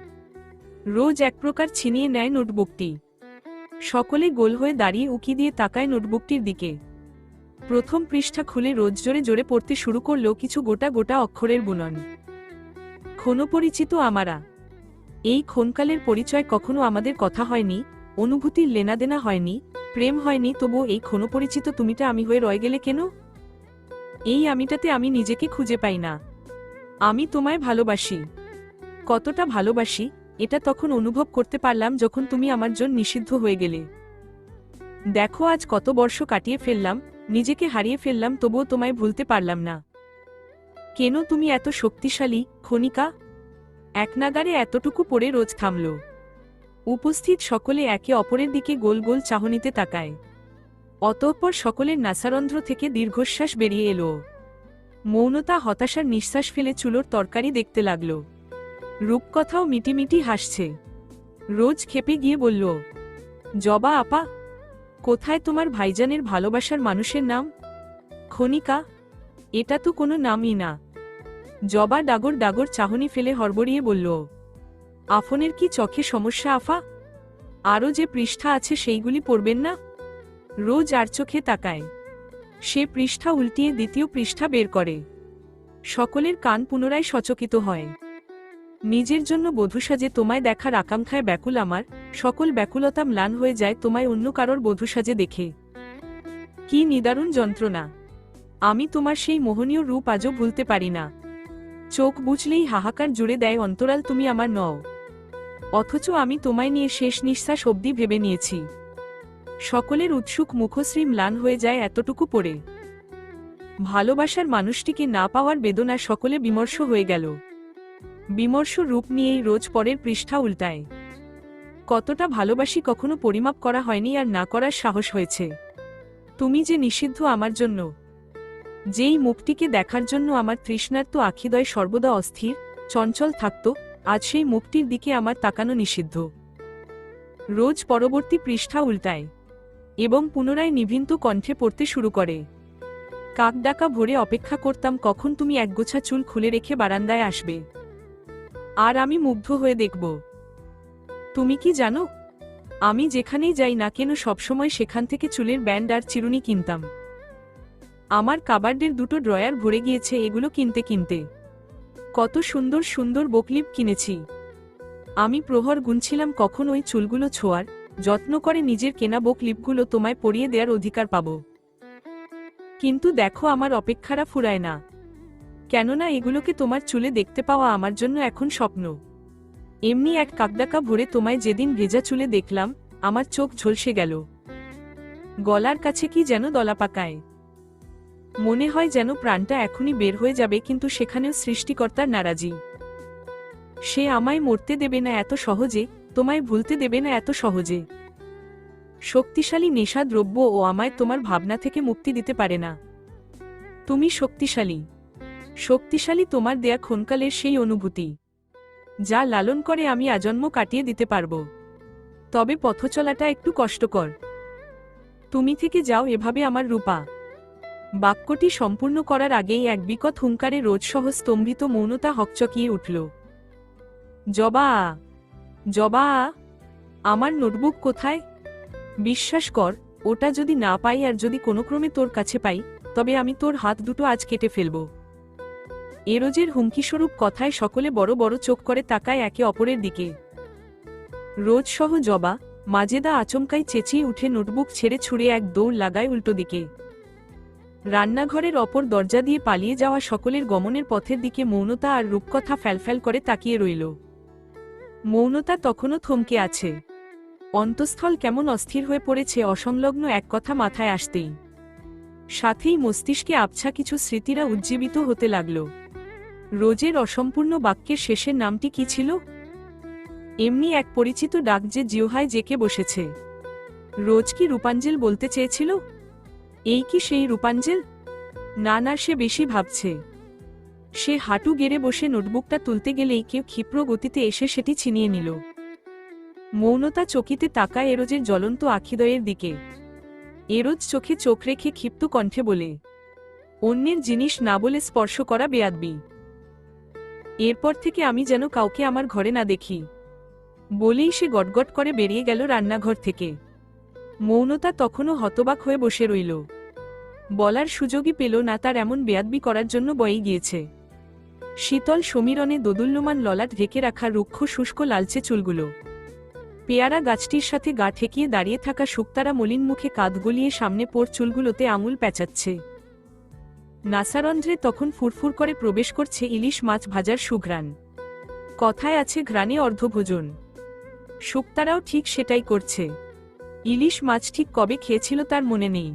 Speaker 1: রোজ এক প্রকার ছিনিয়ে নেয় নোটবুকটি। সকলে গোল হয়ে দাঁড়িয়ে উকি দিয়ে তাকায় নোটবুকটির দিকে। প্রথম পৃষ্ঠা খুলে রোজ জোরে জোরে পড়তে শুরু করল কিছু গোটা গোটা অক্ষরের বুনন। ক্ষণপরিচিত আমারা। এই ক্ষণকালের পরিচয় কখনো আমাদের কথা হয়নি, অনুভূতির লেনাদেনা হয়নি, প্রেম হয়নি, তবুও এই ক্ষণপরিচিত তুমিটা আমি হয়ে রয়ে গেলে কেন? এই আমিটাতে আমি নিজেকে খুঁজে পাই না। আমি তোমায় ভালোবাসি। কতটা ভালোবাসি এটা তখন অনুভব করতে পারলাম যখন তুমি আমার জন্য নিষিদ্ধ হয়ে গেলে। দেখো আজ কত বর্ষ কাটিয়ে ফেললাম, নিজেকে হারিয়ে ফেললাম, তবুও তোমায় ভুলতে পারলাম না। কেন তুমি এত শক্তিশালী খনিকা? একনাগারে এতটুকু পড়ে রোজ থামল। উপস্থিত সকলে একে অপরের দিকে গোল গোল চাহনিতে তাকায়। অতঃপর সকলের নাসারন্ধ্র থেকে দীর্ঘশ্বাস বেরিয়ে এলো। মৌনতা হতাশার নিঃশ্বাস ফেলে চুলোর তরকারি দেখতে লাগল। রূপকথাও মিটিমিটি হাসছে। রোজ খেপে গিয়ে বলল, জবা আপা, কোথায় তোমার ভাইজানের ভালোবাসার মানুষের নাম? খনিকা, এটা তো কোনো নামই না। জবা ডাগর ডাগর চাহনি ফেলে হড়বড়িয়ে বলল, আফনের কি চোখে সমস্যা আফা? আরও যে পৃষ্ঠা আছে সেইগুলি পড়বেন না? রোজ আর চোখে তাকায়। সে পৃষ্ঠা উল্টিয়ে দ্বিতীয় পৃষ্ঠা বের করে। সকলের কান পুনরায় সচকিত হয়। নিজের জন্য বধূ সাজে তোমায় দেখার আকাঙ্ক্ষায় ব্যাকুল আমার, সকল ব্যাকুলতা ম্লান হয়ে যায় তোমায় অন্য কারোর বধূ সাজে দেখে। কি নিদারুণ যন্ত্রণা! আমি তোমার সেই মোহনীয় রূপ আজও ভুলতে পারি না। চোখ বুঝলেই হাহাকার জুড়ে দেয় অন্তরাল, তুমি আমার নও। অথচ আমি তোমায় নিয়ে শেষ নিঃশ্বাস অবধি ভেবে নিয়েছি। সকলের উৎসুক মুখশ্রী ম্লান হয়ে যায় এতটুকু পড়ে। ভালোবাসার মানুষটিকে না পাওয়ার বেদনা সকলে বিমর্ষ হয়ে গেল। বিমর্ষ রূপ নিয়েই রোজ পরের পৃষ্ঠা উল্টায়। কতটা ভালোবাসি কখনো পরিমাপ করা হয়নি, আর না করার সাহস হয়েছে। তুমি যে নিষিদ্ধ আমার জন্য। যেই মুখটিকে দেখার জন্য আমার তৃষ্ণার্ত আখিদয় সর্বদা অস্থির চঞ্চল থাকত, আজ সেই মুখটির দিকে আমার তাকানো নিষিদ্ধ। রোজ পরবর্তী পৃষ্ঠা উল্টায় এবং পুনরায় নিভৃন্ত কণ্ঠে পড়তে শুরু করে। কাকডাকা ভোরে অপেক্ষা করতাম কখন তুমি একগোছা চুল খুলে রেখে বারান্দায় আসবে, আর আমি মুগ্ধ হয়ে দেখব। তুমি কি জানো, আমি যেখানেই যাই না কেন সবসময় সেখান থেকে চুলের ব্যান্ড আর চিরুনি কিনতাম। আমার কাবার্ডের দুটো ড্রয়ার ভরে গিয়েছে এগুলো কিনতে কিনতে। কত সুন্দর সুন্দর বকলিপ কিনেছি। আমি প্রহর গুনছিলাম কখন ওই চুলগুলো ছোঁয়ার, যত্ন করে নিজের কেনা বকলিপগুলো তোমায় পরিয়ে দেওয়ার অধিকার পাব। কিন্তু দেখো আমার অপেক্ষারা ফুরায় না, কেননা এগুলোকে তোমার চুলে দেখতে পাওয়া আমার জন্য এখন স্বপ্ন। এমনি এক কাকডাকা ভোরে তোমায় যেদিন ভেজা চুলে দেখলাম, আমার চোখ ঝলসে গেল। গলার কাছে কি যেন দলা পাকায়। মনে হয় যেন প্রাণটা এখনই বের হয়ে যাবে, কিন্তু সেখানেও সৃষ্টিকর্তার নারাজি। সে আমায় মরতে দেবে না এত সহজে, তোমায় ভুলতে দেবে না এত সহজে। শক্তিশালী নেশা দ্রব্য ও আমায় তোমার ভাবনা থেকে মুক্তি দিতে পারে না। তুমি শক্তিশালী, শক্তিশালী তোমার দেয়া ক্ষণকালের সেই অনুভূতি, যা লালন করে আমি আজন্ম কাটিয়ে দিতে পারব। তবে পথচলাটা একটু কষ্টকর। তুমি থেকে যাও এভাবে আমার রূপা। বাক্যটি সম্পূর্ণ করার আগেই এক বিকট হুঙ্কারে রোজসহ স্তম্ভিত মৌনতা হকচকিয়ে উঠল। জবা, জবা, আমার নোটবুক কোথায়? বিশ্বাস কর, ওটা যদি না পাই আর যদি কোনোক্রমে তোর কাছে পাই, তবে আমি তোর হাত দুটো আজ কেটে ফেলব। এরোজের হুমকিস্বরূপ কথায় সকলে বড় বড় চোখ করে তাকায় একে অপরের দিকে। রোজ সহ জবা, মাজেদা আচমকাই চেঁচিয়ে উঠে নোটবুক ছেড়ে ছুঁড়ে এক দৌড় লাগায় উল্টো দিকে। রান্নাঘরের অপর দরজা দিয়ে পালিয়ে যাওয়া সকলের গমনের পথের দিকে মৌনতা আর রূপকথা ফ্যালফ্যাল করে তাকিয়ে রইল। মৌনতা তখনও থমকে আছে। অন্তঃস্থল কেমন অস্থির হয়ে পড়েছে অসংলগ্ন এক কথা মাথায় আসতেই। সাথেই মস্তিষ্কে আবছা কিছু স্মৃতিরা উজ্জীবিত হতে লাগল। রোজের অসম্পূর্ণ বাক্যের শেষের নামটি কি ছিল? এমনি এক পরিচিত ডাক যে জিহ্বায় জেকে বসেছে। রোজ কি রূপাঞ্জেল বলতে চেয়েছিল? এই কি সেই রূপাঞ্জেল? না না, সে বেশি ভাবছে। সে হাঁটু গেড়ে বসে নোটবুকটা তুলতে গেলেই কেউ ক্ষিপ্র গতিতে এসে সেটি ছিনিয়ে নিল। মৌনতা চকিতে তাকায় এরোজের জ্বলন্ত আখিদ্বয়ের দিকে। এরোজ চোখে চোখ রেখে ক্ষিপ্ত কণ্ঠে বলে, অন্যের জিনিস না বলে স্পর্শ করা বেয়াদবি। এরপর থেকে আমি যেন কাউকে আমার ঘরে না দেখি। বলেই সে গটগট করে বেরিয়ে গেল রান্নাঘর থেকে। মৌনতা তখনও হতবাক হয়ে বসে রইল। বলার সুযোগই পেল না তার এমন বেয়াদবি করার জন্য বয়ে গিয়েছে। শীতল সমীরণে দোদুল্যমান ললাট ঢেকে রাখা রুক্ষ শুষ্ক লালচে চুলগুলো। পেয়ারা গাছটির সাথে গা ঠেকিয়ে দাঁড়িয়ে থাকা শুকতারা মলিন মুখে কাঁধ গলিয়ে সামনে পোড় চুলগুলোতে আঙুল প্যাঁচাচ্ছে। নাসারন্ধ্রে তখন ফুরফুর করে প্রবেশ করছে ইলিশ মাছ ভাজার সুঘ্রাণ। কথায় আছে ঘ্রাণে অর্ধভোজন। শুকতারাও ঠিক সেটাই করছে। ইলিশ মাছ ঠিক কবে খেয়েছিল তার মনে নেই।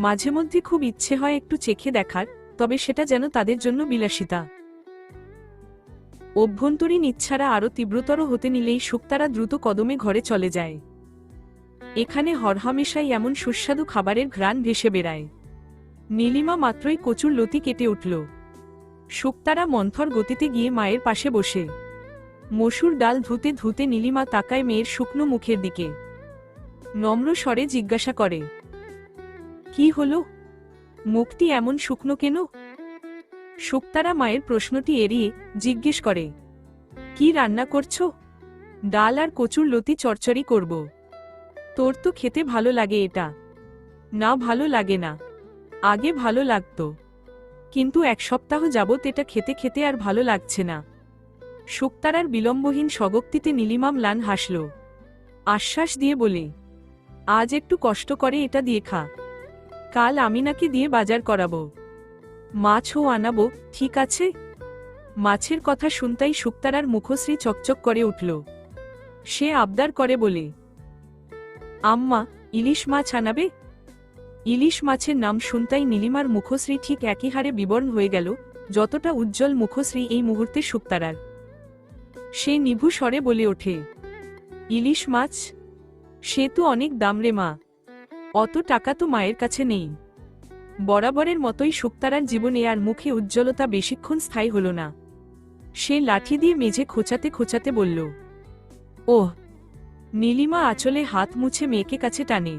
Speaker 1: মাঝে মধ্যে খুব ইচ্ছে হয় একটু চেখে দেখার, তবে সেটা যেন তাদের জন্য বিলাসিতা। অভ্যন্তরীণ ইচ্ছারা আরও তীব্রতর হতে নিলেই শুকতারা দ্রুত কদমে ঘরে চলে যায়। এখানে হরহামেশাই এমন সুস্বাদু খাবারের ঘ্রাণ ভেসে বেড়ায়। নীলিমা মাত্রই কচুর লতি কেটে উঠল। শুকতারা মন্থর গতিতে গিয়ে মায়ের পাশে বসে। মসুর ডাল ধুতে ধুতে নীলিমা তাকায় মেয়ের শুকনো মুখের দিকে। নম্র স্বরে জিজ্ঞাসা করে, কি হলো? মুখটি এমন শুকনো কেন? শুকতারা মায়ের প্রশ্নটি এড়িয়ে জিজ্ঞেস করে, কি রান্না করছো? ডাল আর কচুর লতি চচ্চড়ি করব। তোর তো খেতে ভালো লাগে এটা। না, ভালো লাগে না। আগে ভালো লাগতো, কিন্তু এক সপ্তাহ যাবৎ এটা খেতে খেতে আর ভালো লাগছে না। শুকতারার বিলম্বহীন স্বগক্তিতে নীলিমা ম্লান হাসল। আশ্বাস দিয়ে বলে, আজ একটু কষ্ট করে এটা দিয়ে খা। কাল আমি নাকি দিয়ে বাজার করাবো। মাছও আনাবো, ঠিক আছে? মাছের কথা শুনতেই শুকতারার মুখশ্রী চকচক করে উঠল। সে আবদার করে বলে, আম্মা, ইলিশ মাছ আনাবে? ইলিশ মাছের নাম শুনতেই নীলিমার মুখশ্রী ঠিক একই হারে বিবর্ণ হয়ে গেল যতটা উজ্জ্বল মুখশ্রী এই মুহূর্তে শুকতারার। সে নিভু স্বরে বলে ওঠে, ইলিশ মাছ? সে তো অনেক দাম রে মা। অত টাকা তো মায়ের কাছে নেই। বরাবরের মতোই শুকতারার জীবনে আর মুখে উজ্জ্বলতা বেশিক্ষণ স্থায়ী হল না। সে লাঠি দিয়ে মেঝে খোঁচাতে খোঁচাতে বলল, ওহ। নীলিমা আঁচলে হাত মুছে মেয়েকে কাছে টানে।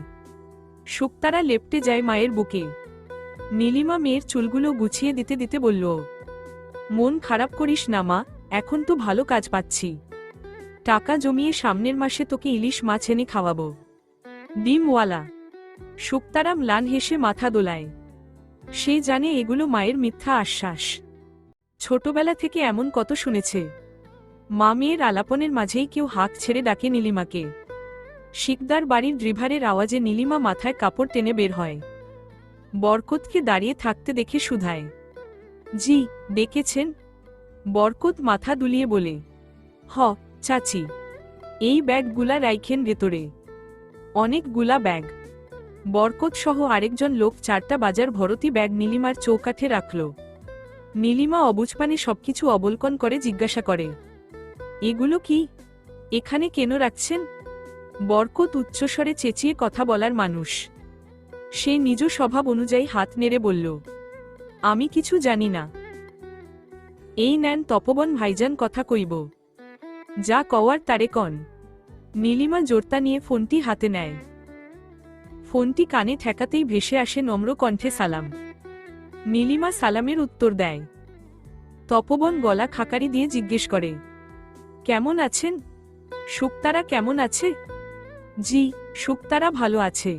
Speaker 1: শুকতারা লেপ্টে যায় মায়ের বুকে। নীলিমা মেয়ের চুলগুলো গুছিয়ে দিতে দিতে বলল, মন খারাপ করিস না মা, এখন তো ভালো কাজ পাচ্ছি। টাকা জমিয়ে সামনের মাসে তোকে ইলিশ মাছ এনে খাওয়াবো। ডিমওয়ালা। শুকতারা ম্লান হেসে মাথা দোলায়। সে জানে এগুলো মায়ের মিথ্যা আশ্বাস। ছোটবেলা থেকে এমন কত শুনেছে। মা মেয়ের আলাপনের মাঝেই কেউ হাঁক ছেড়ে ডাকে নীলিমাকে। শিকদার বাড়ির ড্রিভারের আওয়াজে নীলিমা মাথায় কাপড় টেনে বের হয়। বরকতকে দাঁড়িয়ে থাকতে দেখে শুধায়, জি, ডেকেছেন? বরকত মাথা দুলিয়ে বলে, হ চাচি। এই ব্যাগগুলা রাইখেন ভেতরে। অনেকগুলা ব্যাগ। বরকত সহ আরেকজন লোক 4টা বাজার ভরতি ব্যাগ নীলিমার চৌকাঠে রাখল। নীলিমা অবুঝপানে সবকিছু অবলোকন করে জিজ্ঞাসা করে, এগুলো কি? এখানে কেন রাখছেন? বরকত উচ্চস্বরে চেঁচিয়ে কথা বলার মানুষ। সে নিজ স্বভাব অনুযায়ী হাত নেড়ে বলল, আমি কিছু জানি না। এই নেন তপবন ভাইজান কথা কইব। যা কওয়ার তারে কন। নীলিমা জোরতা নিয়ে ফোনটি হাতে নেয়। ফোনটি কানে ঠেকাতেই ভেসে আসে নম্র কণ্ঠে সালাম। নীলিমা সালামের উত্তর দেয়। তপবন গলা খাকারি দিয়ে জিজ্ঞেস করে, কেমন আছেন? শুকতারা কেমন আছে? জি, শুকতারা ভালো আছে।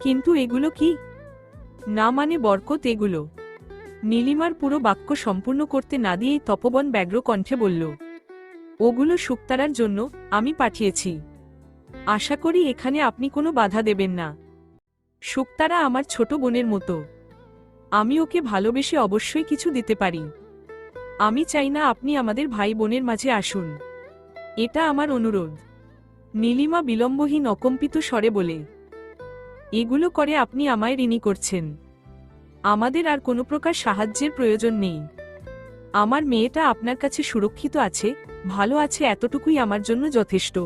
Speaker 1: কিন্তু এগুলো কি? না মানে বরকত এগুলো। নীলিমার পুরো বাক্য সম্পূর্ণ করতে না দিয়েই তপবন ব্যগ্র কণ্ঠে বলল, ওগুলো শুকতারার জন্য আমি পাঠিয়েছি। আশা করি এখানে আপনি কোনো বাধা দেবেন না। শুকতারা আমার ছোট বোনের মতো। আমি ওকে ভালোবেসে অবশ্যই কিছু দিতে পারি। আমি চাই না আপনি আমাদের ভাই বোনের মাঝে আসুন। এটা আমার অনুরোধ। নীলিমা বিলম্বহীন অকম্পিত স্বরে বলে, এগুলো করে আপনি আমায় ঋণী করছেন। আমাদের আর কোনো প্রকার সাহায্যের প্রয়োজন নেই। আমার মেয়েটা আপনার কাছে সুরক্ষিত আছে, ভালো আছে, এতটুকুই আমার জন্য যথেষ্ট।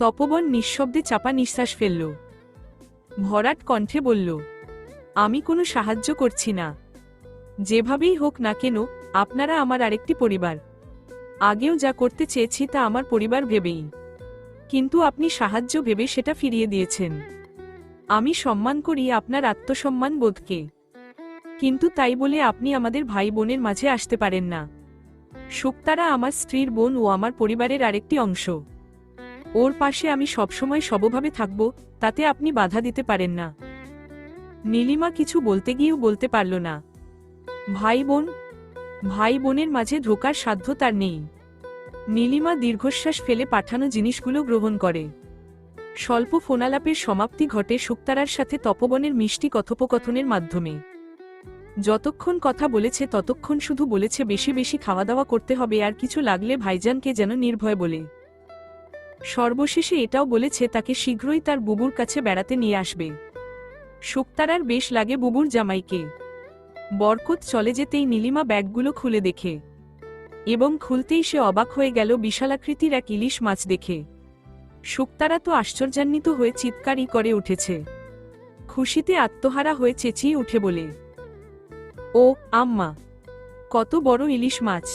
Speaker 1: তপবন নিঃশব্দে চাপা নিঃশ্বাস ফেলল। ভরাট কণ্ঠে বলল, আমি কোনো সাহায্য করছি না। যেভাবেই হোক না কেন, আপনারা আমার আরেকটি পরিবার। আগেও যা করতে চেয়েছি তা আমার পরিবার ভেবেই। কিন্তু আপনি সাহায্য ভেবে সেটা ফিরিয়ে দিয়েছেন। আমি সম্মান করি আপনার আত্মসম্মান বোধকে, কিন্তু তাই বলে আপনি আমাদের ভাই বোনের মাঝে আসতে পারেন না। শুকতারা আমার স্ত্রীর বোন ও আমার পরিবারের আরেকটি অংশ। ওর পাশে আমি সবসময় সবভাবে থাকব, তাতে আপনি বাধা দিতে পারেন না। নীলিমা কিছু বলতে গিয়েও বলতে পারল না। ভাই বোন? ভাই বোনের মাঝে ঢোকার সাধ্য তার নেই। নীলিমা দীর্ঘশ্বাস ফেলে পাঠানো জিনিসগুলো গ্রহণ করে। স্বল্প ফোনালাপের সমাপ্তি ঘটে শুকতারার সাথে তপবনের মিষ্টি কথোপকথনের মাধ্যমে। যতক্ষণ কথা বলেছে ততক্ষণ শুধু বলেছে বেশি বেশি খাওয়া দাওয়া করতে হবে, আর কিছু লাগলে ভাইজানকে যেন নির্ভয় বলে। সর্বশেষে এটাও বলেছে তাকে শীঘ্রই তার বুবুর কাছে বেড়াতে নিয়ে আসবে। শুকতারার বেশ লাগে বুবুর জামাইকে। বরকত চলে যেতেই নীলিমা ব্যাগগুলো খুলে দেখে, এবং খুলতেই সে অবাক হয়ে গেল বিশালাকৃতির এক ইলিশ মাছ দেখে। শুকতারা তো আশ্চর্যান্বিত হয়ে চিৎকারই করে উঠেছে। খুশিতে আত্মহারা হয়ে চেঁচিয়ে উঠে বলে, ও আম্মা, কত বড় ইলিশ মাছ!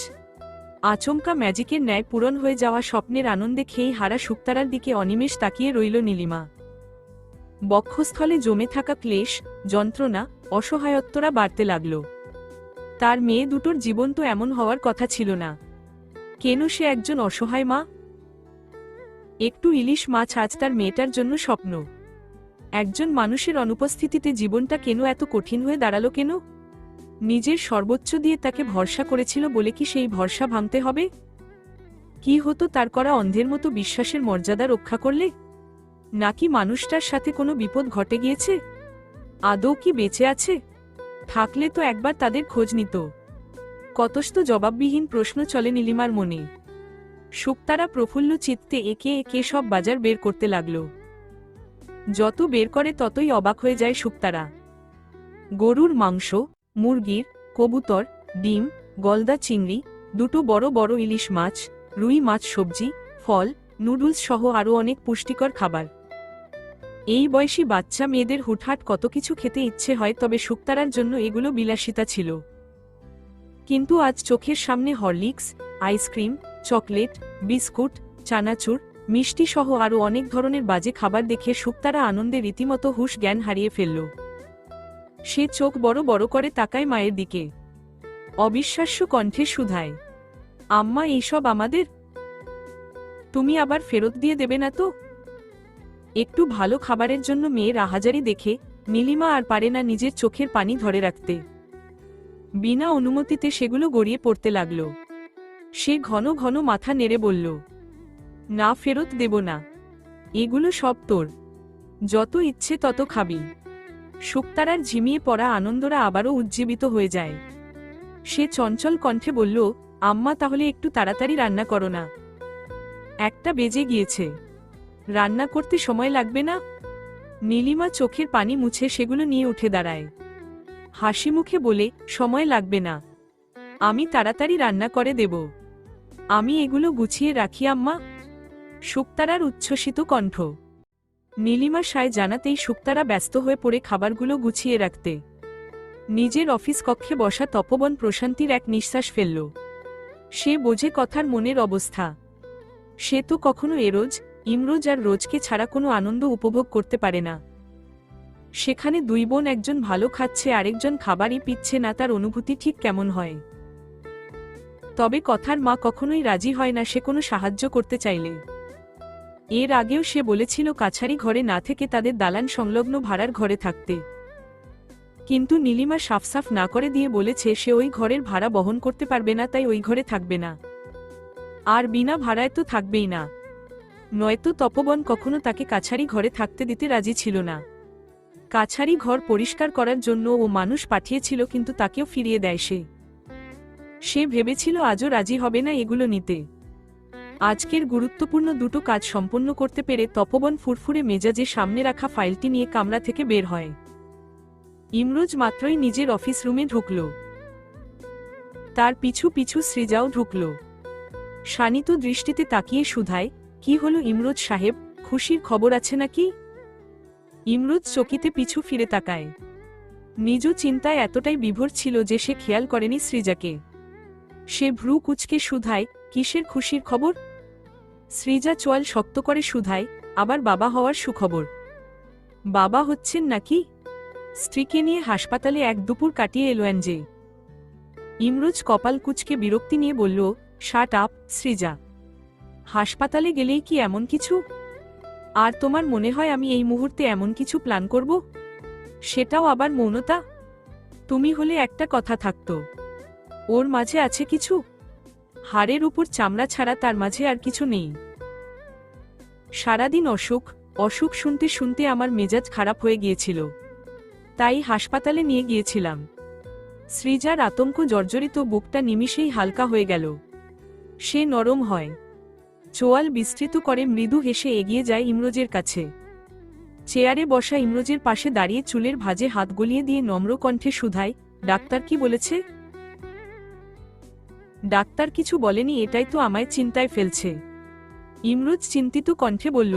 Speaker 1: আচমকা ম্যাজিকের ন্যায় পূরণ হয়ে যাওয়া স্বপ্নের আনন্দে খেয়েই হারা শুকতারার দিকে অনিমেষ তাকিয়ে রইল নীলিমা। বক্ষস্থলে জমে থাকা ক্লেশ, যন্ত্রণা, অসহায়ত্বরা বাড়তে লাগল। তার মেয়ে দুটোর জীবন তো এমন হওয়ার কথা ছিল না। কেন সে একজন অসহায় মা? একটু ইলিশ মাছ আজ তার মেয়েটার জন্য স্বপ্ন। একজন মানুষের অনুপস্থিতিতে জীবনটা কেন এত কঠিন হয়ে দাঁড়ালো? কেন? নিজের সর্বোচ্চ দিয়ে তাকে ভরসা করেছিল বলে কি সেই ভরসা ভাঙতে হবে? কি হতো তার করা অন্ধের মতো বিশ্বাসের মর্যাদা রক্ষা করলে? নাকি মানুষটার সাথে কোনো বিপদ ঘটে গিয়েছে? আদৌ কি বেঁচে আছে? থাকলে তো একবার তাদের খোঁজ নিত। কতস্ত জবাববিহীন প্রশ্ন চলে নীলিমার মনে। শুকতারা প্রফুল্ল চিত্তে একে একে সব বাজার বের করতে লাগল। যত বের করে ততই অবাক হয়ে যায় শুকতারা। গরুর মাংস, মুরগির, কবুতর, ডিম, গলদা চিংড়ি, দুটো বড় বড় ইলিশ মাছ, রুই মাছ, সবজি, ফল, নুডলস সহ আরও অনেক পুষ্টিকর খাবার। এই বয়সী বাচ্চা মেয়েদের হুটহাট কত কিছু খেতে ইচ্ছে হয়, তবে শুকতারার জন্য এগুলো বিলাসিতা ছিল। কিন্তু আজ চোখের সামনে হরলিক্স, আইসক্রিম, চকলেট, বিস্কুট, চানাচুর, মিষ্টি সহ আরও অনেক ধরনের বাজে খাবার দেখে শুকতারা আনন্দে রীতিমতো হুঁশ জ্ঞান হারিয়ে ফেলল। সে চোখ বড় বড় করে তাকায় মায়ের দিকে। অবিশ্বাস্য কণ্ঠে শুধায়, আম্মা, এইসব আমাদের? তুমি আবার ফেরত দিয়ে দেবে না তো? একটু ভালো খাবারের জন্য মেয়ের আহাজারি দেখে নীলিমা আর পারে না নিজের চোখের পানি ধরে রাখতে। বিনা অনুমতিতে সেগুলো গড়িয়ে পড়তে লাগল। সে ঘন ঘন মাথা নেড়ে বলল, না, ফেরত দেব না। এগুলো সব তোর, যত ইচ্ছে তত খাবি। শুকতারার ঝিমিয়ে পড়া আনন্দরা আবারও উজ্জীবিত হয়ে যায়। সে চঞ্চল কণ্ঠে বলল, আম্মা, তাহলে একটু তাড়াতাড়ি রান্না করো না। 1টা বেজে গিয়েছে। রান্না করতে সময় লাগবে না? নীলিমা চোখের পানি মুছে সেগুলো নিয়ে উঠে দাঁড়ায়। হাসি মুখে বলে, সময় লাগবে না, আমি তাড়াতাড়ি রান্না করে দেব। আমি এগুলো গুছিয়ে রাখি আম্মা। শুকতারার উচ্ছ্বসিত কণ্ঠ। নীলিমা সায় জানাতেই শুকতারা ব্যস্ত হয়ে পড়ে খাবারগুলো গুছিয়ে রাখতে। নিজের অফিস কক্ষে বসা তপবন প্রশান্তির এক নিঃশ্বাস ফেলল। সে বোঝে কথার মনের অবস্থা। সে তো কখনো এরোজ, ইমরোজ আর রোজকে ছাড়া কোনো আনন্দ উপভোগ করতে পারে না। সেখানে দুই বোন, একজন ভালো খাচ্ছে আরেকজন খাবারই পিচ্ছে না, তার অনুভূতি ঠিক কেমন হয়। তবে কথার মা কখনোই রাজি হয় না সে কোনো সাহায্য করতে চাইলে। এর আগেও সে বলেছিল কাছারি ঘরে না থেকে তাদের দালান সংলগ্ন ভাড়ার ঘরে থাকতে, কিন্তু নীলিমা সাফ না করে দিয়ে বলেছে সে ওই ঘরের ভাড়া বহন করতে পারবে না, তাই ওই ঘরে থাকবে না, আর বিনা ভাড়ায় তো থাকবেই না। নয়তো তপবন কখনো তাকে কাছারি ঘরে থাকতে দিতে রাজি ছিল না। কাছারি ঘর পরিষ্কার করার জন্য ও মানুষ পাঠিয়েছিল, কিন্তু তাকেও ফিরিয়ে দেয় সে ভেবেছিল আজও রাজি হবে না এগুলো নিতে। আজকের গুরুত্বপূর্ণ দুটো কাজ সম্পন্ন করতে পেরে তপবন ফুরফুরে মেজাজে সামনে রাখা ফাইলটি নিয়ে কামরা থেকে বের হয়। ইমরোজ মাত্রই নিজের অফিস রুমে ঢুকল। তার পিছু পিছু সৃজাও ঢুকল। শানিত দৃষ্টিতে তাকিয়ে শুধায়, কি হলো ইমরোজ সাহেব, খুশির খবর আছে নাকি? ইমরোজ চকিতে পিছু ফিরে তাকায়। নিজ চিন্তায় এতটাই বিভোর ছিল যে সে খেয়াল করেনি সৃজাকে। সে ভ্রু কুঁচকে শুধায়, কিসের খুশির খবর? সৃজা চোয়াল শক্ত করে শুধায়, আবার বাবা হওয়ার সুখবর। বাবা হচ্ছেন নাকি? স্ত্রীকে নিয়ে হাসপাতালে এক দুপুর কাটিয়ে এলো যে। ইমরোজ কপাল কুঁচকে বিরক্তি নিয়ে বলল, শাট আপ সৃজা, হাসপাতালে গেলেই কি এমন কিছু? আর তোমার মনে হয় আমি এই মুহূর্তে এমন কিছু প্ল্যান করব? সেটাও আবার মৌনতা? তুমি হলে একটা কথা থাকতো, ওর মাঝে আছে কিছু, হাড়ের উপর চামড়া ছাড়া তার মাঝে আর কিছু নেই। সারাদিন অসুখ অসুখ শুনতে শুনতে আমার মেজাজ খারাপ হয়ে গিয়েছিল, তাই হাসপাতালে নিয়ে গিয়েছিলাম। সৃজার আতঙ্ক জর্জরিত বুকটা নিমিষেই হালকা হয়ে গেল। সে নরম হয়, চোয়াল বিস্তৃত করে মৃদু হেসে এগিয়ে যায় ইমরোজের কাছে। চেয়ারে বসা ইমরোজের পাশে দাঁড়িয়ে চুলের ভাঁজে হাত গলিয়ে দিয়ে নম্র কণ্ঠে শুধায়, ডাক্তার কি বলেছে? ডাক্তার কিছু বলেনি, এটাই তো আমায় চিন্তায় ফেলছে। ইমরোজ চিন্তিত কণ্ঠে বলল।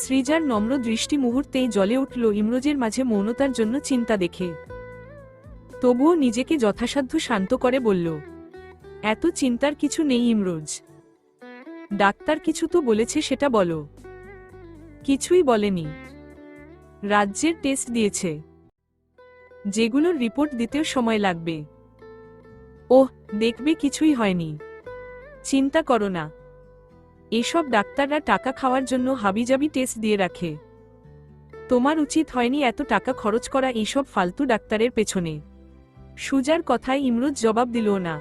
Speaker 1: সৃজার নম্র দৃষ্টি মুহূর্তেই জ্বলে উঠল ইমরোজের মাঝে মৌনতার জন্য চিন্তা দেখে। তবুও নিজেকে যথাসাধ্য শান্ত করে বলল, এত চিন্তার কিছু নেই ইমরোজ। ডাক্তার কিছু তো বলেছে, সেটা বলো। কিছুই বলেনি। রাজ্যের টেস্ট দিয়েছে, যেগুলোর রিপোর্ট দিতেও সময় লাগবে। ওহ, দেখবে কিছুই হয়নি, চিন্তা করো না। এসব ডাক্তাররা টাকা খাওয়ার জন্য হাবিজাবি টেস্ট দিয়ে রাখে। তোমার উচিত হয়নি এত টাকা খরচ করা এইসব ফালতু ডাক্তারের পেছনে। সুজার কথায় ইমরোজ জবাব দিল না।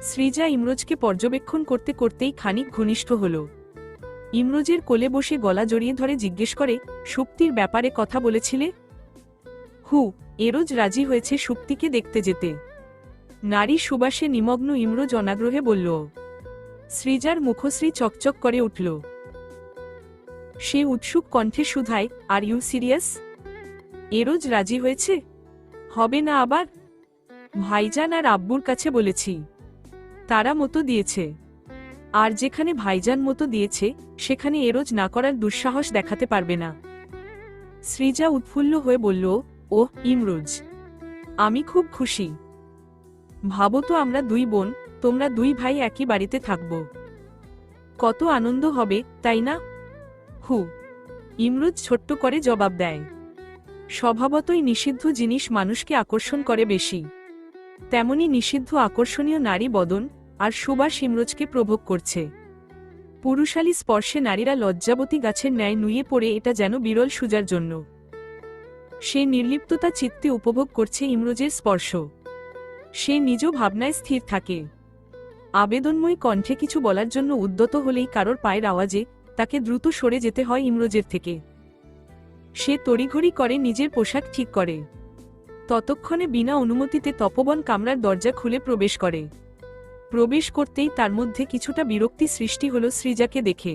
Speaker 1: সৃজা ইমরোজকে পর্যবেক্ষণ করতে করতেই খানিক ঘনিষ্ঠ হল। ইমরোজের কোলে বসে গলা জড়িয়ে ধরে জিজ্ঞেস করে, সুপ্তির ব্যাপারে কথা বলেছিলে? এরোজ রাজি হয়েছে সুপ্তিকে দেখতে যেতে। নারী সুবাসে নিমগ্ন ইমরোজ অনাগ্রহে বলল। সৃজার মুখশ্রী চকচক করে উঠল। সে উৎসুক কণ্ঠে শুধায়, আর ইউ সিরিয়াস? এরোজ রাজি হয়েছে? হবে না আবার? ভাইজান আর আব্বুর কাছে বলেছি, তারা মতো দিয়েছে। আর যেখানে ভাইজান মতো দিয়েছে সেখানে এরোজ না করার দুঃসাহস দেখাতে পারবে না। সৃজা উৎফুল্ল হয়ে বলল, ওহ ইমরোজ, আমি খুব খুশি। ভাবো তো আমরা দুই বোন, তোমরা দুই ভাই একই বাড়িতে থাকব, কত আনন্দ হবে, তাই না? ইমরোজ ছোট্ট করে জবাব দেয়। স্বভাবতই নিষিদ্ধ জিনিস মানুষকে আকর্ষণ করে বেশি, তেমনি নিষিদ্ধ আকর্ষণীয় নারী বদন আর সুবাস ইমরোজকে প্রভোগ করছে। পুরুষালী স্পর্শে নারীরা লজ্জাবতী গাছের ন্যায় নুয়ে পড়ে, এটা যেন বিরল সুজার জন্য। সে নির্লিপ্ততা চিত্তে উপভোগ করছে ইমরোজের স্পর্শ। সে নিজ ভাবনায় স্থির থাকে। আবেদনময় কণ্ঠে কিছু বলার জন্য উদ্যত হলেই কারোর পায়ের আওয়াজে তাকে দ্রুত সরে যেতে হয় ইমরোজের থেকে। সে তড়িঘড়ি করে নিজের পোশাক ঠিক করে। ততক্ষণে বিনা অনুমতিতে তপবন কামরার দরজা খুলে প্রবেশ করে। প্রবেশ করতেই তার মধ্যে কিছুটা বিরক্তি সৃষ্টি হল সৃজাকে দেখে।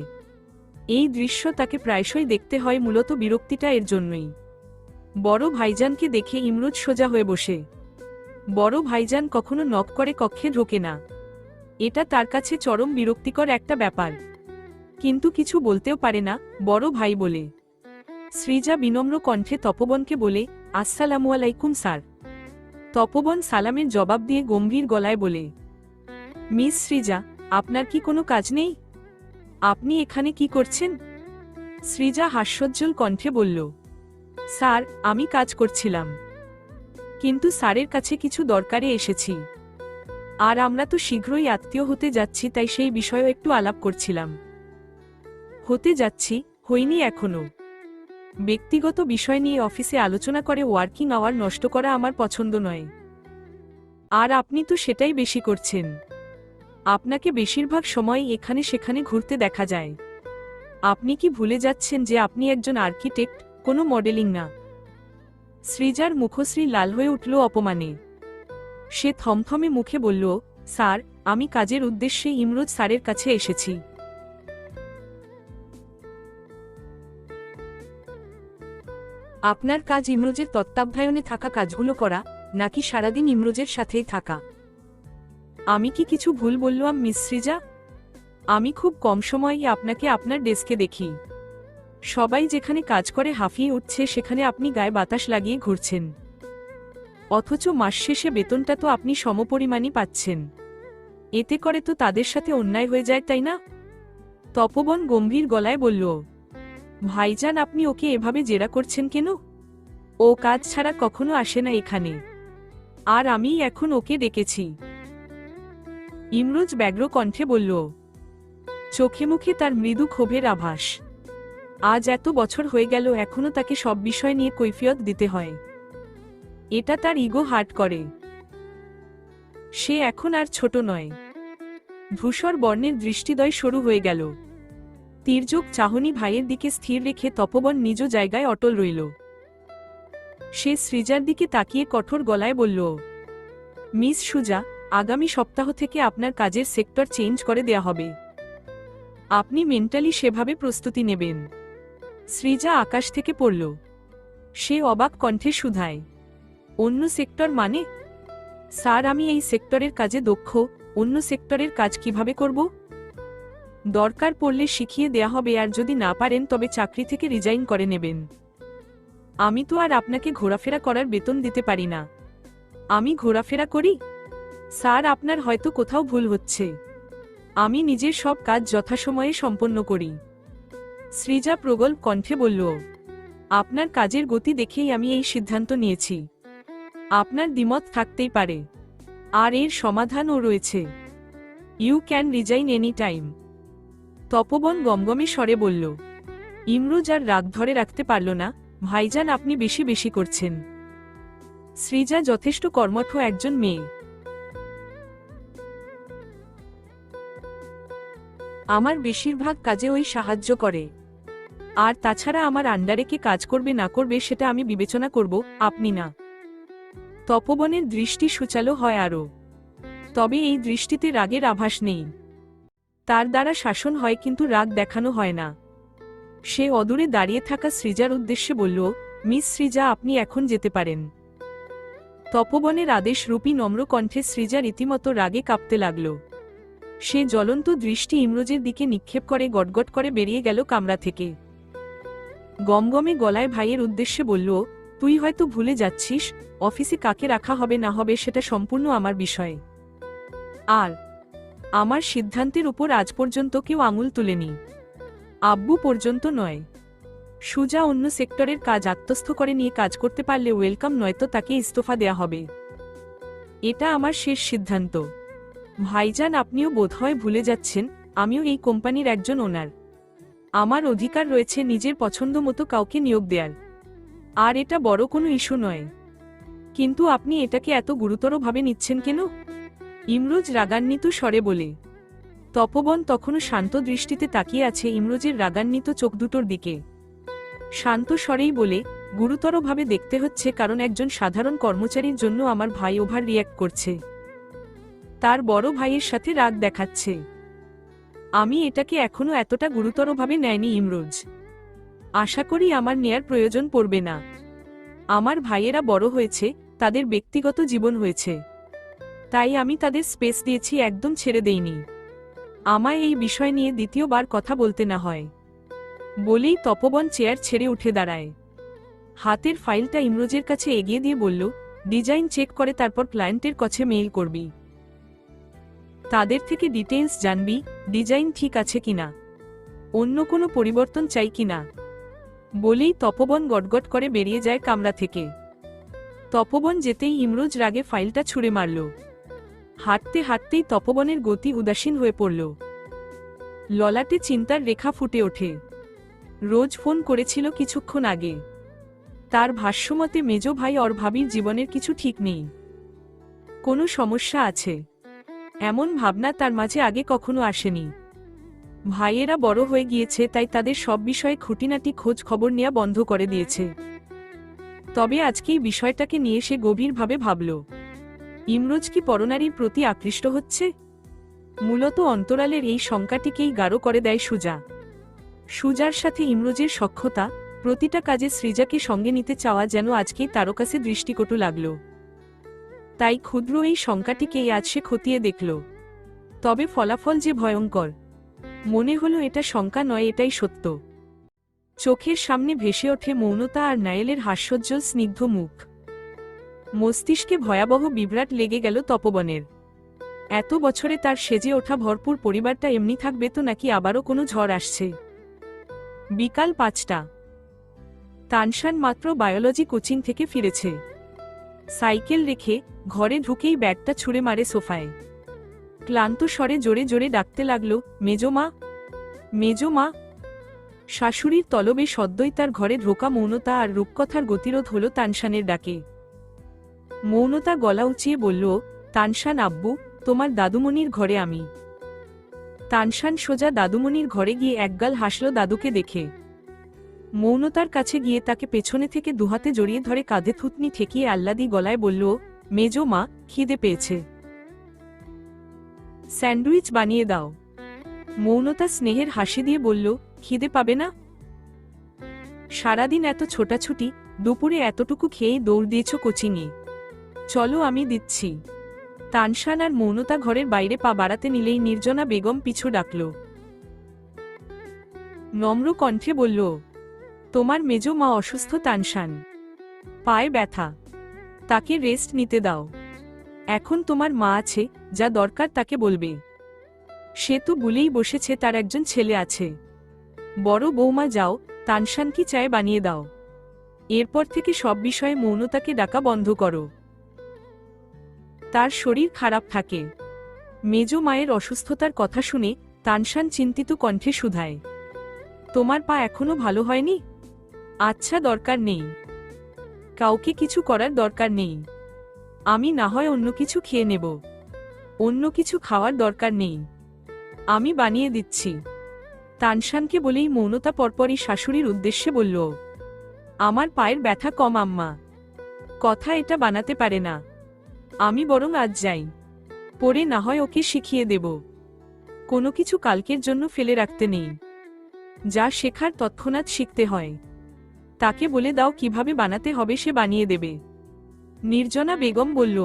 Speaker 1: এই দৃশ্য তাকে প্রায়শই দেখতে হয়, মূলত বিরক্তিটা এর জন্যই। বড় ভাইজানকে দেখে ইমরোজ সোজা হয়ে বসে। বড় ভাইজান কখনো নক করে কক্ষে ঢোকে না, এটা তার কাছে চরম বিরক্তিকর একটা ব্যাপার। কিন্তু কিছু বলতেও পারে না, বড় ভাই বলে। সৃজা বিনম্র কণ্ঠে তপবনকে বলে, আসসালামু আলাইকুম স্যার। তপবন সালামের জবাব দিয়ে গম্ভীর গলায় বলে, মিস সৃজা, আপনার কি কোনো কাজ নেই? আপনি এখানে কি করছেন? সৃজা হাস্যোজ্জ্বল কণ্ঠে বলল, স্যার, আমি কাজ করছিলাম, কিন্তু স্যারের কাছে কিছু দরকারে এসেছি। আর আমরা তো শীঘ্রই আত্মীয় হতে যাচ্ছি, তাই সেই বিষয়েও একটু আলাপ করছিলাম। হতে যাচ্ছি, হইনি এখনো। ব্যক্তিগত বিষয় নিয়ে অফিসে আলোচনা করে ওয়ার্কিং আওয়ার নষ্ট করা আমার পছন্দ নয়। আর আপনি তো সেটাই বেশি করছেন। আপনাকে বেশিরভাগ সময় এখানে সেখানে ঘুরতে দেখা যায়। আপনি কি ভুলে যাচ্ছেন যে আপনি একজন আর্কিটেক্ট, কোনো মডেলিং না? সৃজার মুখশ্রী লাল হয়ে উঠল অপমানে। সে থমথমে মুখে বলল, স্যার, আমি কাজের উদ্দেশ্যে ইমরোজ স্যারের কাছে এসেছি। আপনার কাজ ইমরোজের তত্ত্বাবধায়নে থাকা কাজগুলো করা, নাকি সারাদিন ইমরোজের সাথেই থাকা? আমি কি কিছু ভুল বললাম মিস সৃজা? আমি খুব কম সময়েই আপনাকে আপনার ডেস্কে দেখি। সবাই যেখানে কাজ করে হাঁফিয়ে উঠছে, সেখানে আপনি গায়ে বাতাস লাগিয়ে ঘুরছেন। অথচ মাস শেষে বেতনটা তো আপনি সমপরিমাণই পাচ্ছেন। এতে করে তো তাদের সাথে অন্যায় হয়ে যায়, তাই না? তপবন গম্ভীর গলায় বলল, ভাইজান, আপনি ওকে এভাবে জেরা করছেন কেন? ও কাজ ছাড়া কখনো আসে না এখানে, আর আমিই এখন ওকে ডেকেছি। ইমরোজ ব্যগ্র কণ্ঠে বলল, চোখে মুখে তার মৃদু ক্ষোভের আভাস। আজ এত বছর হয়ে গেল, এখনো তাকে সব বিষয় নিয়ে কৈফিয়ত দিতে হয়। এটা তার ইগো হার্ট করে। সে এখন আর ছোট নয়। ধূসর বর্ণের দৃষ্টিদ্বয় সরু হয়ে গেল। তির্যক চাহনি ভাইয়ের দিকে স্থির রেখে তপবন নিজ জায়গায় অটল রইল। সে সৃজার দিকে তাকিয়ে কঠোর গলায় বলল, মিস সুজা, আগামী সপ্তাহ থেকে আপনার কাজের সেক্টর চেঞ্জ করে দেয়া হবে। আপনি মেন্টালি সেভাবে প্রস্তুতি নেবেন। সৃজা আকাশ থেকে পড়ল। সে অবাক কণ্ঠে শুধায়, অন্য সেক্টর মানে? স্যার, আমি এই সেক্টরের কাজে দক্ষ, অন্য সেক্টরের কাজ কিভাবে করব? দরকার পড়লে শিখিয়ে দেয়া হবে, আর যদি না পারেন তবে চাকরি থেকে রিজাইন করে নেবেন। আমি তো আর আপনাকে ঘোরাফেরা করার বেতন দিতে পারি না। আমি ঘোরাফেরা করি? স্যার, আপনার হয়তো কোথাও ভুল হচ্ছে। আমি নিজের সব কাজ যথাসময়ে সম্পন্ন করি। সৃজা প্রগল্ভ কণ্ঠে বলল, আপনার কাজের গতি দেখেই আমি এই সিদ্ধান্ত নিয়েছি। আপনার দ্বিমত থাকতেই পারে, আর এর সমাধানও রয়েছে। You can resign any time. Tapoban গমগমে স্বরে বলল। ইমরোজ আর রাগ ধরে রাখতে পারল না, ভাইজান, আপনি বেশি বেশি করছেন। সৃজা যথেষ্ট কর্মঠ একজন মেয়ে। আমার বেশিরভাগ কাজে ওই সাহায্য করে। আর তাছাড়া আমার আন্ডারে কে কাজ করবে না করবে সেটা আমি বিবেচনা করব, আপনি না। তপবনের দৃষ্টি সুচালো হয় আরও। তবে এই দৃষ্টিতে রাগের আভাস নেই। তার দ্বারা শাসন হয়, কিন্তু রাগ দেখানো হয় না। সে অদূরে দাঁড়িয়ে থাকা সৃজার উদ্দেশ্যে বলল, মিস সৃজা, আপনি এখন যেতে পারেন। তপবনের আদেশ রূপী নম্র কণ্ঠে সৃজা রীতিমতো রাগে কাঁপতে লাগল। সে জ্বলন্ত দৃষ্টি ইমরোজের দিকে নিক্ষেপ করে গটগট করে বেরিয়ে গেল কামরা থেকে। গমগমে গলায় ভাইয়ের উদ্দেশ্যে বলল, তুই হয়তো ভুলে যাচ্ছিস, অফিসে কাকে রাখা হবে না হবে সেটা সম্পূর্ণ আমার বিষয়। আর আমার সিদ্ধান্তের উপর আজ পর্যন্ত কেউ আঙুল তুলেনি, আব্বু পর্যন্ত নয়। সুজা অন্য সেক্টরের কাজ আত্মস্থ করে নিয়ে কাজ করতে পারলে ওয়েলকাম, নয়তো তাকে ইস্তফা দেয়া হবে। এটা আমার শেষ সিদ্ধান্ত। ভাইজান, আপনিও বোধহয় ভুলে যাচ্ছেন, আমিও এই কোম্পানির একজন ওনার। আমার অধিকার রয়েছে নিজের পছন্দ মতো কাউকে নিয়োগ দেয়ার। আর এটা বড় কোনো ইস্যু নয়। কিন্তু আপনি এটাকে এত গুরুতরভাবে নিচ্ছেন কেন? ইমরোজ রাগান্বিত স্বরে বলে। তপবন তখনও শান্ত দৃষ্টিতে তাকিয়ে আছে ইমরোজের রাগান্বিত চোখ দুটোর দিকে। শান্ত স্বরেই বলে, গুরুতরভাবে দেখতে হচ্ছে, কারণ একজন সাধারণ কর্মচারীর জন্য আমার ভাই ওভার রিয়্যাক্ট করছে। তার বড় ভাইয়ের সাথে রাগ দেখাচ্ছে। আমি এটাকে এখনো এতটা গুরুতরভাবে নেয়নি ইমরোজ। আশা করি আমার নেয়ার প্রয়োজন পড়বে না। আমার ভাইয়েরা বড় হয়েছে, তাদের ব্যক্তিগত জীবন হয়েছে, তাই আমি তাদের স্পেস দিয়েছি, একদম ছেড়ে দেইনি। আমায় এই বিষয় নিয়ে দ্বিতীয়বার কথা বলতে না হয়। বলেই তপবন চেয়ার ছেড়ে উঠে দাঁড়ায়। হাতের ফাইলটা ইমরোজের কাছে এগিয়ে দিয়ে বলল, ডিজাইন চেক করে তারপর ক্লায়েন্টের কাছে মেইল করবি। তাদের থেকে ডিটেইলস জানবি, ডিজাইন ঠিক আছে কিনা, অন্য কোনো পরিবর্তন চাই কিনা। বলেই তপবন গটগট করে বেরিয়ে যায় কামরা থেকে। তপবন যেতেই ইমরোজ রাগে ফাইলটা ছুঁড়ে মারল। হাঁটতে হাঁটতেই তপবনের গতি উদাসীন হয়ে পড়ল। ললাটে চিন্তার রেখা ফুটে ওঠে। রোজ ফোন করেছিল কিছুক্ষণ আগে। তার ভাষ্যমতে মেজ ভাই আর ভাবির জীবনের কিছু ঠিক নেই, কোনো সমস্যা আছে, এমন ভাবনা তার মাঝে আগে কখনো আসেনি। ভাইয়েরা বড় হয়ে গিয়েছে, তাই তাদের সব বিষয়ে খুঁটিনাটি খোঁজ খবর নেওয়া বন্ধ করে দিয়েছে। তবে আজকেই বিষয়টাকে নিয়ে সে গভীরভাবে ভাবল, ইমরোজ কি পরনারীর প্রতি আকৃষ্ট হচ্ছে? মূলত অন্তরালের এই শঙ্কাটিকেই গাঢ় করে দেয় সুজা। সুজার সাথে ইমরোজের সখ্যতা, প্রতিটা কাজে সৃজাকে সঙ্গে নিতে চাওয়া যেন আজকেই তার কাছে দৃষ্টিকটু লাগল। তাই ক্ষুদ্র এই শঙ্কাটিকেই আজ সে খতিয়ে দেখল। তবে ফলাফল যে ভয়ঙ্কর। মনে হলো এটা শঙ্কা নয়, এটাই সত্য। চোখের সামনে ভেসে ওঠে মৌনতা আর নায়েলের হাস্যোজ্জ্বল স্নিগ্ধ মুখ। মস্তিষ্কে ভয়াবহ বিভ্রাট লেগে গেল তপবনের। এত বছরে তার সেজে ওঠা ভরপুর পরিবারটা এমনি থাকবে তো, নাকি আবারও কোনো ঝড় আসছে? বিকাল 5টা। তানশান মাত্র বায়োলজি কোচিং থেকে ফিরেছে। সাইকেল রেখে ঘরে ঢুকেই ব্যাগটা ছুঁড়ে মারে সোফায়। ক্লান্ত স্বরে জোরে জোরে ডাকতে লাগল, মেজমা, মেজমা। শাশুড়ির তলবে সদ্যই তার ঘরে ঢোকা মৌনতা আর রূপকথার গতিরোধ হল তানশানের ডাকে। মৌনতা গলা উঁচিয়ে বলল, তানশান আব্বু, তোমার দাদুমণির ঘরে আমি। তানশান সোজা দাদুমণির ঘরে গিয়ে একগাল হাসল দাদুকে দেখে। মৌনতার কাছে গিয়ে তাকে পেছনে থেকে দুহাতে জড়িয়ে ধরে কাঁধে থুতনি ঠেকিয়ে আহ্লাদি গলায় বলল, মেজো মা, খিদে পেয়েছে, স্যান্ডউইচ বানিয়ে দাও। মৌনতা স্নেহের হাসি দিয়ে বলল, খিদে পাবে না? সারাদিন এত ছোটাছুটি, দুপুরে এতটুকু খেয়েই দৌড় দিয়েছ কোচিংয়ে, চলো আমি দিচ্ছি। তানশান আর মৌনতা ঘরের বাইরে পা বাড়াতে নিলেই নির্জনা বেগম পিছু ডাকল। নম্র কণ্ঠে বলল, তোমার মেজো মা অসুস্থ তানশান, পায়ে ব্যথা, তাকে রেস্ট নিতে দাও। এখন তোমার মা আছে, যা দরকার তাকে বলবে। সে তো বলেই বসেছে তার একজন ছেলে আছে। বড় বৌমা যাও, তানশান কি চায় বানিয়ে দাও। এরপর থেকে সব বিষয়ে মৌনতাকে ডাকা বন্ধ করো। তার শরীর খারাপ থাকে। মেজো মায়ের অসুস্থতার কথা শুনে তানশান চিন্তিত কণ্ঠে শুধায়, তোমার পা এখনো ভালো হয়নি? আচ্ছা, দরকার নেই, কাউকে কিছু করার দরকার নেই। আমি না হয় অন্য কিছু খেয়ে নেব। অন্য কিছু খাওয়ার দরকার নেই, আমি বানিয়ে দিচ্ছি। তানশানকে বলেই মৌনতা পরপরই শাশুড়ির উদ্দেশ্যে বলল, আমার পায়ের ব্যথা কম আম্মা, কথা এটা বানাতে পারে না। আমি বরং আজ যাই, পরে না হয় ওকে শিখিয়ে দেব। কোনো কিছু কালকের জন্য ফেলে রাখতে নেই, যা শেখার তৎক্ষণাৎ শিখতে হয়। তাকে বলে দাও কিভাবে বানাতে হবে, সে বানিয়ে দেবে। নির্জনা বেগম বলল।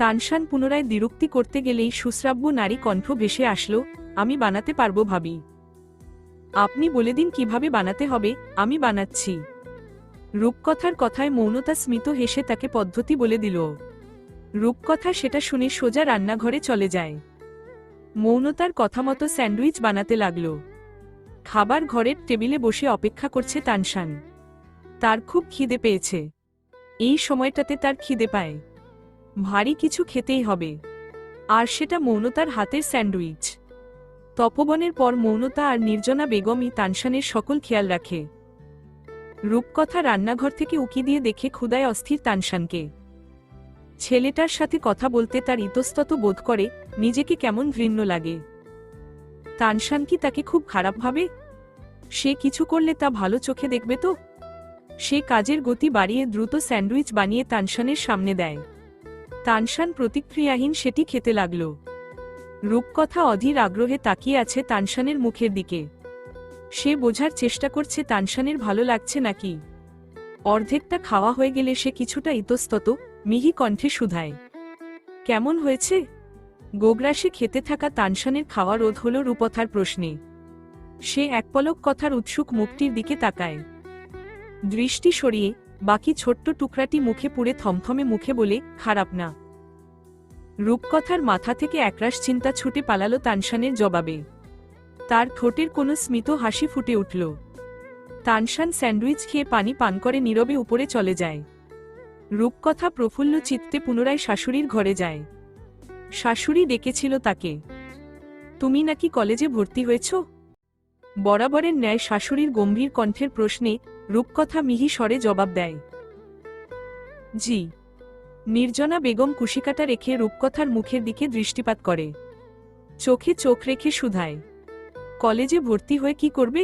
Speaker 1: তানশান পুনরায় দ্বিরুক্তি করতে গেলেই সুশ্রাব্য নারী কণ্ঠ ভেসে আসলো, আমি বানাতে পারবো ভাবি। আপনি বলে দিন কিভাবে বানাতে হবে, আমি বানাচ্ছি। রূপকথার কথায় মৌনতা স্মিত হেসে তাকে পদ্ধতি বলে দিল। রূপকথা সেটা শুনে সোজা রান্নাঘরে চলে যায়। মৌনতার কথা মতো স্যান্ডউইচ বানাতে লাগল। খাবার ঘরের টেবিলে বসে অপেক্ষা করছে তানশান। তার খুব খিদে পেয়েছে। এই সময়টাতে তার খিদে পায়, ভারী কিছু খেতেই হবে, আর সেটা মৌনতার হাতের স্যান্ডউইচ। তপবনের পর মৌনতা আর নির্জনা বেগমই তানশানের সকল খেয়াল রাখে। রূপকথা রান্নাঘর থেকে উকি দিয়ে দেখে ক্ষুধায় অস্থির তানশানকে। ছেলেটার সাথে কথা বলতে তার ইতস্তত বোধ করে, নিজেকে কেমন ঘৃণ্য লাগে। তানশান কি তাকে খুব খারাপ ভাবে? সে কিছু করলে তা ভালো চোখে দেখবে তো? সে কাজের গতি বাড়িয়ে দ্রুত স্যান্ডউইচ বানিয়ে তানশানের সামনে দেয়। তানশান প্রতিক্রিয়াহীন সেটি খেতে লাগল। রূপকথা অধীর আগ্রহে তাকিয়ে আছে তানশানের মুখের দিকে। সে বোঝার চেষ্টা করছে তানশানের ভালো লাগছে নাকি। অর্ধেকটা খাওয়া হয়ে গেলে সে কিছুটা ইতস্তত মিহি কণ্ঠে শুধায়, কেমন হয়েছে? গোগ্রাসে খেতে থাকা তানশানের খাওয়া রোধ হল রূপকথার প্রশ্নে। সে এক পলক কথার উৎসুক মুখটির দিকে তাকায়। দৃষ্টি সরিয়ে বাকি ছোট্ট টুকরাটি মুখে পুড়ে থমথমে মুখে বলে, খারাপ না। রূপকথার মাথা থেকে একরাশ চিন্তা ছুটে পালালো তানশানের জবাবে। তার ঠোঁটের কোনো স্মিত হাসি ফুটে উঠল। তানশান স্যান্ডউইচ খেয়ে পানি পান করে নীরবে উপরে চলে যায়। রূপকথা প্রফুল্ল চিত্তে পুনরায় শাশুড়ির ঘরে যায়। শাশুড়ি ডেকেছিল তাকে। তুমি নাকি কলেজে ভর্তি হয়েছ? বরাবরের ন্যায় শাশুড়ির গম্ভীর কণ্ঠের প্রশ্নে রূপকথা মিহি স্বরে জবাব দেয়, জি। নির্জনা বেগম কুশিকাটা রেখে রূপকথার মুখের দিকে দৃষ্টিপাত করে। চোখে চোখ রেখে শুধায়, কলেজে ভর্তি হয়ে কি করবে?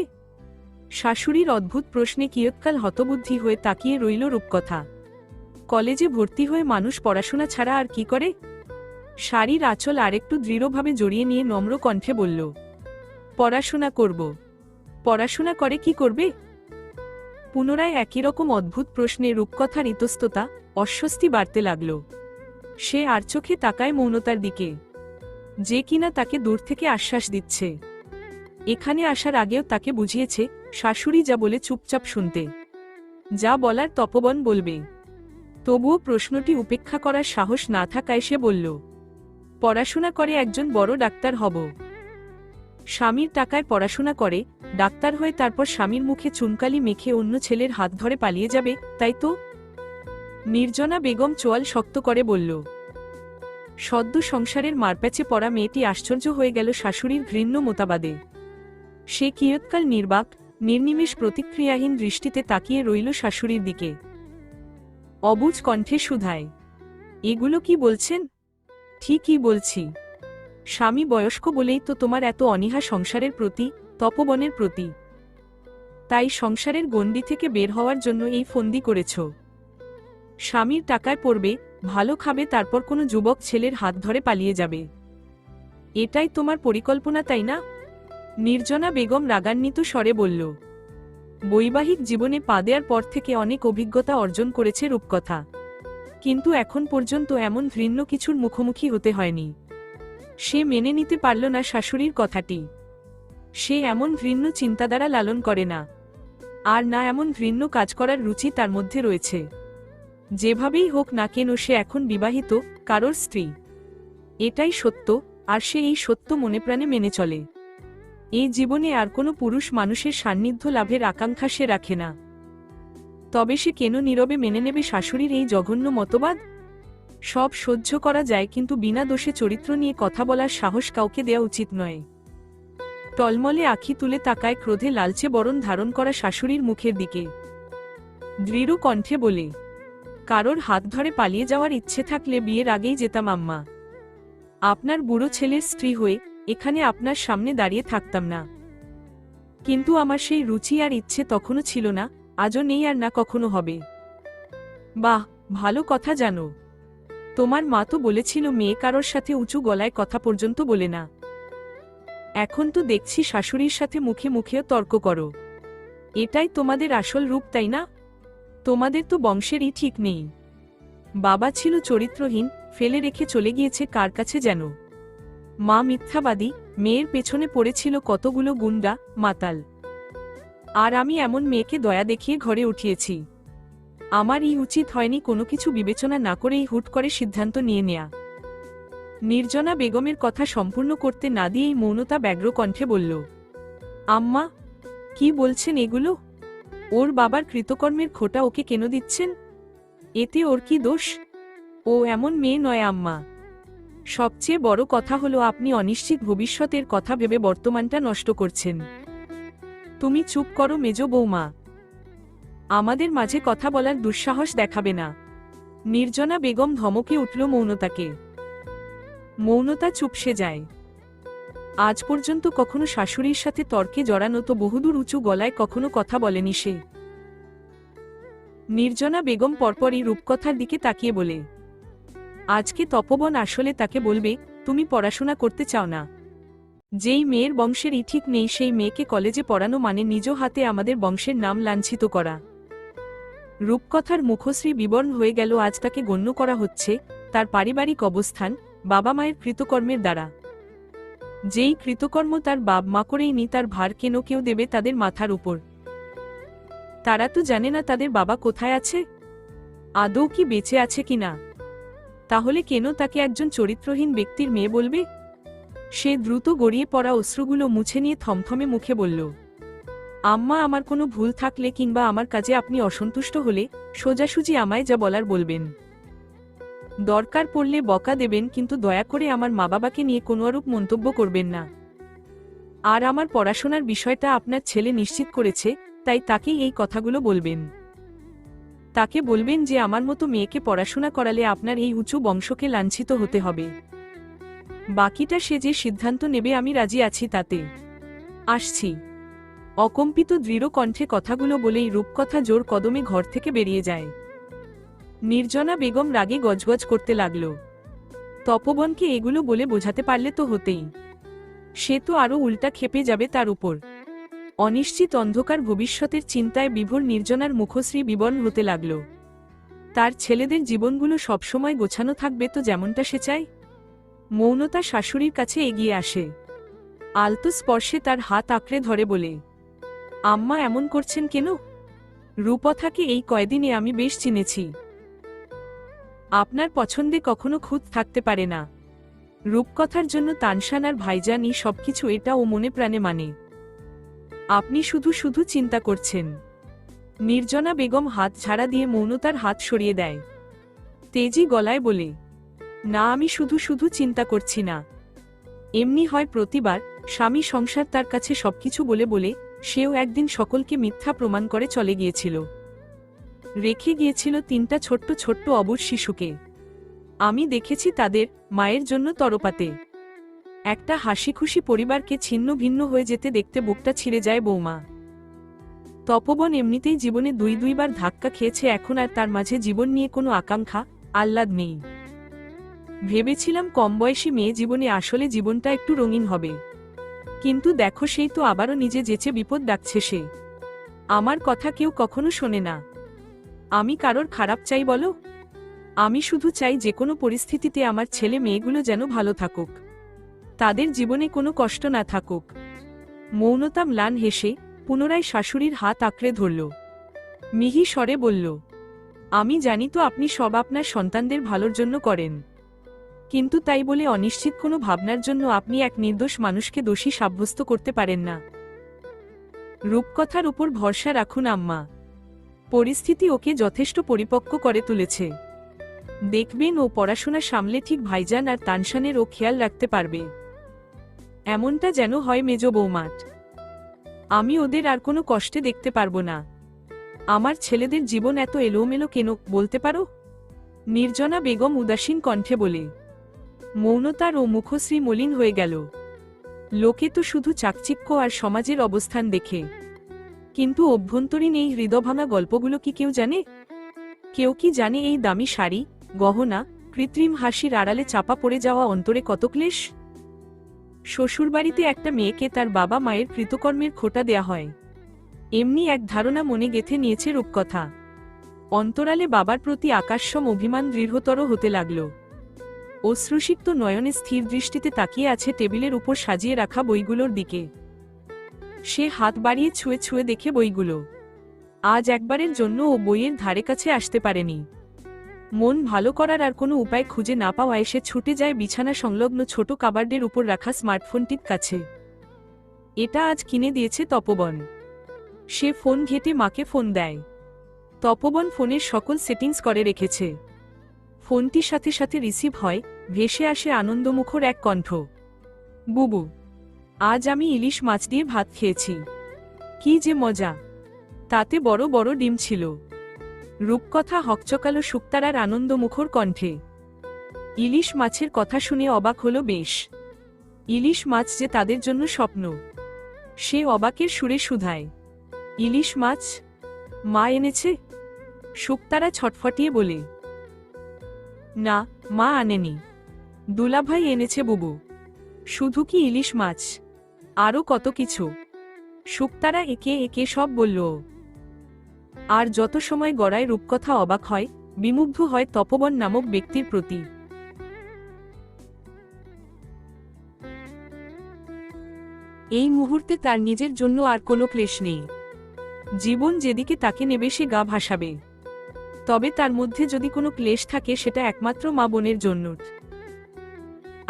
Speaker 1: শাশুড়ির অদ্ভুত প্রশ্নে কিয়ৎকাল হতবুদ্ধি হয়ে তাকিয়ে রইল রূপকথা। কলেজে ভর্তি হয়ে মানুষ পড়াশোনা ছাড়া আর কি করে? শাড়ির আঁচল আরেকটু দৃঢ়ভাবে জড়িয়ে নিয়ে নম্র কণ্ঠে বলল, পড়াশোনা করব। পড়াশোনা করে কি করবে? পুনরায় একই রকম অদ্ভুত প্রশ্নে রূপকথার ইতস্ততা, অস্বস্তি বাড়তে লাগল। সে আর চোখে তাকায় মৌনতার দিকে, যে কিনা তাকে দূর থেকে আশ্বাস দিচ্ছে। এখানে আসার আগেও তাকে বুঝিয়েছে শাশুড়ি যা বলে চুপচাপ শুনতে, যা বলার তপবন বলবে। তবুও প্রশ্নটি উপেক্ষা করার সাহস না থাকায় সে বলল, পড়াশোনা করে একজন বড় ডাক্তার হব। স্বামীর টাকায় পড়াশোনা করে ডাক্তার হয়ে তারপর স্বামীর মুখে চুনকালি মেখে অন্য ছেলের হাত ধরে পালিয়ে যাবে, তাই তো? নির্জনা বেগম চোয়াল শক্ত করে বলল। সদ্য সংসারের মারপ্যাচে পড়া মেয়েটি আশ্চর্য হয়ে গেল শাশুড়ির ঘৃণ্য মতাবাদে। সে কিয়ৎকাল নির্বাক, নির্নিমেষ প্রতিক্রিয়াহীন দৃষ্টিতে তাকিয়ে রইল শাশুড়ির দিকে। অবুঝ কণ্ঠে শুধায়, এগুলো কি বলছেন? ঠিকই বলছি। স্বামী বয়স্ক বলেই তো তোমার এত অনীহা সংসারের প্রতি, তপবনের প্রতি। তাই সংসারের গণ্ডি থেকে বের হওয়ার জন্য এই ফন্দি করেছ। স্বামীর টাকায় পড়বে, ভালো খাবে, তারপর কোনো যুবক ছেলের হাত ধরে পালিয়ে যাবে। এটাই তোমার পরিকল্পনা, তাই না? নির্জনা বেগম রাগান্বিত স্বরে বলল। বৈবাহিক জীবনে পা দেওয়ার পর থেকে অনেক অভিজ্ঞতা অর্জন করেছে রূপকথা, কিন্তু এখন পর্যন্ত এমন ঘৃণ্য কিছুর মুখোমুখি হতে হয়নি। সে মেনে নিতে পারল না শাশুড়ির কথাটি। সে এমন ঘৃণ্য চিন্তাধারা লালন করে না, আর না এমন ঘৃণ্য কাজ করার রুচি তার মধ্যে রয়েছে। যেভাবেই হোক না কেন সে এখন বিবাহিত, কারোর স্ত্রী। এটাই সত্য, আর সে এই সত্য মনে প্রাণে মেনে চলে। এই জীবনে আর কোনো পুরুষ মানুষের সান্নিধ্য লাভের আকাঙ্ক্ষা সে রাখে না। তবে সে কেন নীরবে মেনে নেবে শাশুড়ির এই জঘন্য মতবাদ? সব সহ্য করা যায়, কিন্তু বিনা দোষে চরিত্র নিয়ে কথা বলার সাহস কাউকে দেয়া উচিত নয়। টলমলে আঁখি তুলে তাকায় ক্রোধে লালচে বরণ ধারণ করা শাশুড়ির মুখের দিকে। দৃঢ় কণ্ঠে বলে, কারোর হাত ধরে পালিয়ে যাওয়ার ইচ্ছে থাকলে বিয়ের আগেই যেতাম আম্মা। আপনার বুড়ো ছেলের স্ত্রী হয়ে এখানে আপনার সামনে দাঁড়িয়ে থাকতাম না। কিন্তু আমার সেই রুচি আর ইচ্ছে তখনও ছিল না, আজও নেই, আর না কখনো হবে। বাহ, ভালো কথা জানো। তোমার মা তো বলেছিল মেয়ে কারোর সাথে উঁচু গলায় কথা পর্যন্ত বলে না। এখন তো দেখছি শাশুড়ির সাথে মুখে মুখেও তর্ক করো। এটাই তোমাদের আসল রূপ, তাই না? তোমাদের তো বংশেরই ঠিক নেই। বাবা ছিল চরিত্রহীন, ফেলে রেখে চলে গিয়েছে কার কাছে যেন। মা মিথ্যাবাদী, মেয়ের পেছনে পড়েছিল কতগুলো গুন্ডা, মাতাল। আর আমি এমন মেয়েকে দয়া দেখিয়ে ঘরে উঠিয়েছি। আমার উচিত হয়নি কোনো কিছু বিবেচনা না করেই হুট করে সিদ্ধান্ত নিয়ে নেয়া। নির্জনা বেগমের কথা সম্পূর্ণ করতে না দিয়েই মৌনতা ব্যগ্র কণ্ঠে বলল, আম্মা, কি বলছেন এগুলো? ওর বাবার কৃতকর্মের খোঁটা ওকে কেন দিচ্ছেন? এতে ওর কি দোষ? ও এমন মেয়ে নয় আম্মা। সবচেয়ে বড় কথা হলো আপনি অনিশ্চিত ভবিষ্যতের কথা ভেবে বর্তমানটা নষ্ট করছেন। তুমি চুপ করো মেজো বৌমা। আমাদের মাঝে কথা বলার দুঃসাহস দেখাবে না। নির্জনা বেগম ধমকে উঠল মৌনতাকে। মৌনতা চুপসে যায়। আজ পর্যন্ত কখনো শাশুড়ির সাথে তর্কে জড়ানো তো বহুদূর উঁচু গলায় কখনো কথা বলেনি সে। নির্জনা বেগম পরপরই রূপকথার দিকে তাকিয়ে বলে, আজকে তপবন আসলে তাকে বলবে, তুমি পড়াশোনা করতে চাও না। যেই মেয়ের বংশেরই ঠিক নেই সেই মেয়েকে কলেজে পড়ানো মানে নিজ হাতে আমাদের বংশের নাম লাঞ্ছিত করা। রূপকথার মুখশ্রী বিবর্ণ হয়ে গেল। আজ তাকে গণ্য করা হচ্ছে তার পারিবারিক অবস্থান, বাবা মায়ের কৃতকর্মের দ্বারা। যেই কৃতকর্ম তার বাপ মা করেইনি, তার ভার কেন কেউ দেবে তাদের মাথার উপর? তারা তো জানে না তাদের বাবা কোথায় আছে, আদৌ কি বেঁচে আছে কিনা। তাহলে কেন তাকে একজন চরিত্রহীন ব্যক্তির মেয়ে বলবে? সে দ্রুত গড়িয়ে পড়া অশ্রুগুলো মুছে নিয়ে থমথমে মুখে বলল, আম্মা, আমার কোনো ভুল থাকলে কিংবা আমার কাজে আপনি অসন্তুষ্ট হলে সোজাসুজি আমায় যা বলার বলবেন। দরকার পড়লে বকা দেবেন, কিন্তু দয়া করে আমার মা বাবাকে নিয়ে কোনোরূপ মন্তব্য করবেন না। আর আমার পড়াশোনার বিষয়টা আপনার ছেলে নিশ্চিত করেছে, তাই তাকেই এই কথাগুলো বলবেন। তাকে বলবেন যে আমার মতো মেয়েকে পড়াশোনা করালে আপনার এই উঁচু বংশকে লাঞ্ছিত হতে হবে। বাকিটা সে যে সিদ্ধান্ত নেবে আমি রাজি আছি তাতে। আসছি। অকম্পিত দৃঢ় কণ্ঠে কথাগুলো বলেই রূপকথা জোর কদমে ঘর থেকে বেরিয়ে যায়। নির্জনা বেগম রাগে গজগজ করতে লাগল। তপবনকে এগুলো বলে বোঝাতে পারলে তো হতেই, সে তো আরও উল্টা খেপে যাবে তার উপর। অনিশ্চিত অন্ধকার ভবিষ্যতের চিন্তায় বিভোর নির্জনার মুখশ্রী বিবর্ণ হতে লাগল। তার ছেলেদের জীবনগুলো সবসময় গোছানো থাকবে তো, যেমনটা সে চায়। মৌনতা শাশুড়ির কাছে এগিয়ে আসে, আলতো স্পর্শে তার হাত আঁকড়ে ধরে বলে, আম্মা এমন করছেন কেন? রূপথাকে এই কয়দিনে আমি বেশ চিনেছি। আপনার পছন্দে কখনো খুঁত থাকতে পারে না। রূপকথার জন্য তানশান আর ভাইজানই সবকিছু, এটা ও মনে প্রাণে মানে। আপনি শুধু শুধু চিন্তা করছেন। নির্জনা বেগম হাত ঝাড়া দিয়ে মৌনতার হাত সরিয়ে দেয়, তেজি গলায় বলে, না আমি শুধু শুধু চিন্তা করছি না। এমনি হয় প্রতিবার, স্বামী সংসার তার কাছে সবকিছু বলে বলে সেও একদিন সকলকে মিথ্যা প্রমাণ করে চলে গিয়েছিল। রেখে গিয়েছিল 3টা ছোট্ট ছোট্ট অবুঝ শিশুকে। আমি দেখেছি তাদের মায়ের জন্য তরপাতে। একটা হাসিখুশি পরিবারকে ছিন্ন ভিন্ন হয়ে যেতে দেখতে বুকটা ছিঁড়ে যায় বৌমা। তপবন এমনিতেই জীবনে 2-2বার ধাক্কা খেয়েছে, এখন আর তার মাঝে জীবন নিয়ে কোনো আকাঙ্ক্ষা আহ্লাদ নেই। ভেবেছিলাম কম বয়সী মেয়ে জীবনে আসলে জীবনটা একটু রঙিন হবে, কিন্তু দেখো সেই তো আবারও নিজে যেচে বিপদ ডাকছে সে। আমার কথা কেউ কখনো শোনে না। আমি কারোর খারাপ চাই বলো? আমি শুধু চাই যে কোনো পরিস্থিতিতে আমার ছেলে মেয়েগুলো যেন ভালো থাকুক, তাদের জীবনে কোনো কষ্ট না থাকুক। মৌনতা ম্লান হেসে পুনরায় শাশুড়ির হাত আঁকড়ে ধরল, মিহি স্বরে বলল, আমি জানি তো আপনি সব আপনার সন্তানদের ভালোর জন্য করেন, কিন্তু তাই বলে অনিশ্চিত কোনো ভাবনার জন্য আপনি এক নির্দোষ মানুষকে দোষী সাব্যস্ত করতে পারেন না। রূপকথার উপর ভরসা রাখুন আম্মা, পরিস্থিতি ওকে যথেষ্ট পরিপক্ক করে তুলেছে। দেখবেন ও পড়াশোনা সামলে ঠিক ভাইজান আর তানশানের ও খেয়াল রাখতে পারবে। এমনটা যেন হয় মেজ বৌমাট। আমি ওদের আর কোনো কষ্টে দেখতে পারবো না। আমার ছেলেদের জীবন এত এলোমেলো কেন বলতে পারো? নির্জনা বেগম উদাসীন কণ্ঠে বলে। মৌনতার ও মুখশ্রী মলিন হয়ে গেল। লোকে তো শুধু চাকচিক্য আর সমাজের অবস্থান দেখে, কিন্তু অভ্যন্তরীণ এই হৃদয়ভাঙা গল্পগুলো কি কেউ জানে? কেউ কি জানে এই দামি শাড়ি, গহনা, কৃত্রিম হাসির আড়ালে চাপা পড়ে যাওয়া অন্তরে কত ক্লেশ? শ্বশুরবাড়িতে একটা মেয়েকে তার বাবা মায়ের কৃতকর্মের খোঁটা দেয়া হয়, এমনি এক ধারণা মনে গেঁথে নিয়েছে রূপকথা। অন্তরালে বাবার প্রতি আকাশসম অভিমান দৃঢ়তর হতে লাগল। অশ্রুসিক্ত নয়নে স্থির দৃষ্টিতে তাকিয়ে আছে টেবিলের উপর সাজিয়ে রাখা বইগুলোর দিকে। সে হাত বাড়িয়ে ছুঁয়ে ছুঁয়ে দেখে বইগুলো। আজ একবারের জন্য ও বইয়ের ধারে কাছে আসতে পারেনি। মন ভালো করার আর কোনো উপায় খুঁজে না পাওয়ায় সে ছুটে যায় বিছানা সংলগ্ন ছোট কাবার্ডের উপর রাখা স্মার্টফোনটির কাছে। এটা আজ কিনে দিয়েছে তপবন। সে ফোন ঘেঁটে মাকে ফোন দেয়। তপবন ফোনের সকল সেটিংস করে রেখেছে। ফোনটির সাথে সাথে রিসিভ হয়, ভেসে আসে আনন্দমুখর এক কণ্ঠ, বুবু, আজ আমি ইলিশ মাছ দিয়ে ভাত খেয়েছি। কি যে মজা! তাতে বড় বড় ডিম ছিল। রূপকথা হকচকালো শুকতারার আনন্দমুখর কণ্ঠে। ইলিশ মাছের কথা শুনে অবাক হলো বেশ। ইলিশ মাছ যে তাদের জন্য স্বপ্ন। সে অবাকের সুরে শুধায়, ইলিশ মাছ মা এনেছে? শুকতারা ছটফটিয়ে বলে, না, মা আনেনি, দুলাভাই এনেছে বুবু। শুধু কি ইলিশ মাছ, আরও কত কিছু। শুকতারা একে একে সব বলল। আর যত সময় গড়ায় রূপকথা অবাক হয়, বিমুগ্ধ হয় তপবন নামক ব্যক্তির প্রতি। এই মুহূর্তে তার নিজের জন্য আর কোনো ক্লেশ নেই। জীবন যেদিকে তাকে নেবে সে গা ভাসাবে। তবে তার মধ্যে যদি কোনো ক্লেশ থাকে সেটা একমাত্র মা বোনের জন্য।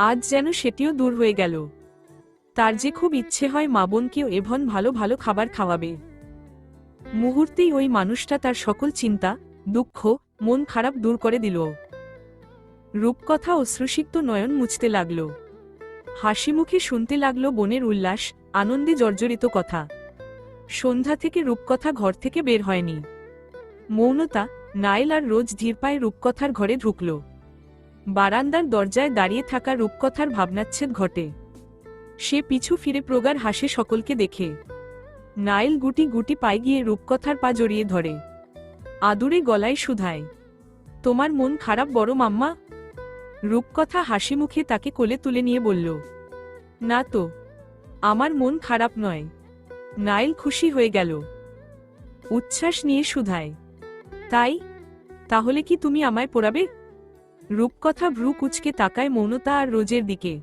Speaker 1: আজ যেন সেটিও দূর হয়ে গেল। তার যে খুব ইচ্ছে হয় মা বোনকেও এভন ভালো ভালো খাবার খাওয়াবে। মুহূর্তেই ওই মানুষটা তার সকল চিন্তা, দুঃখ, মন খারাপ দূর করে দিল। রূপকথা অশ্রুসিক্ত নয়ন মুছতে লাগল। হাসি মুখে শুনতে লাগল বোনের উল্লাস, আনন্দে জর্জরিত কথা। সন্ধ্যা থেকে রূপকথা ঘর থেকে বের হয়নি। মৌনতা, নাইল আর রোজ ধীর পায়ে রূপকথার ঘরে ঢুকল। বারান্দার দরজায় দাঁড়িয়ে থাকা রূপকথার ভাবনাচ্ছেদ ঘটে। সে পিছু ফিরে প্রগাঢ় হাসে সকলকে দেখে। নাইল গুটি গুটি পায়ে গিয়ে রূপকথার পা জড়িয়ে ধরে। আদুরে গলায় শুধায়, তোমার মন খারাপ বড় মাম্মা? রূপকথা হাসি মুখে তাকে কোলে তুলে নিয়ে বলল, না তো, আমার মন খারাপ নয়। নাইল খুশি হয়ে গেল। উচ্ছ্বাস নিয়ে শুধায়, তাই? তাহলে কি তুমি আমায় পড়াবে? রূপকথা ভ্রু কুঁচকে তাকায় মৌনতা আর রোজের দিকে।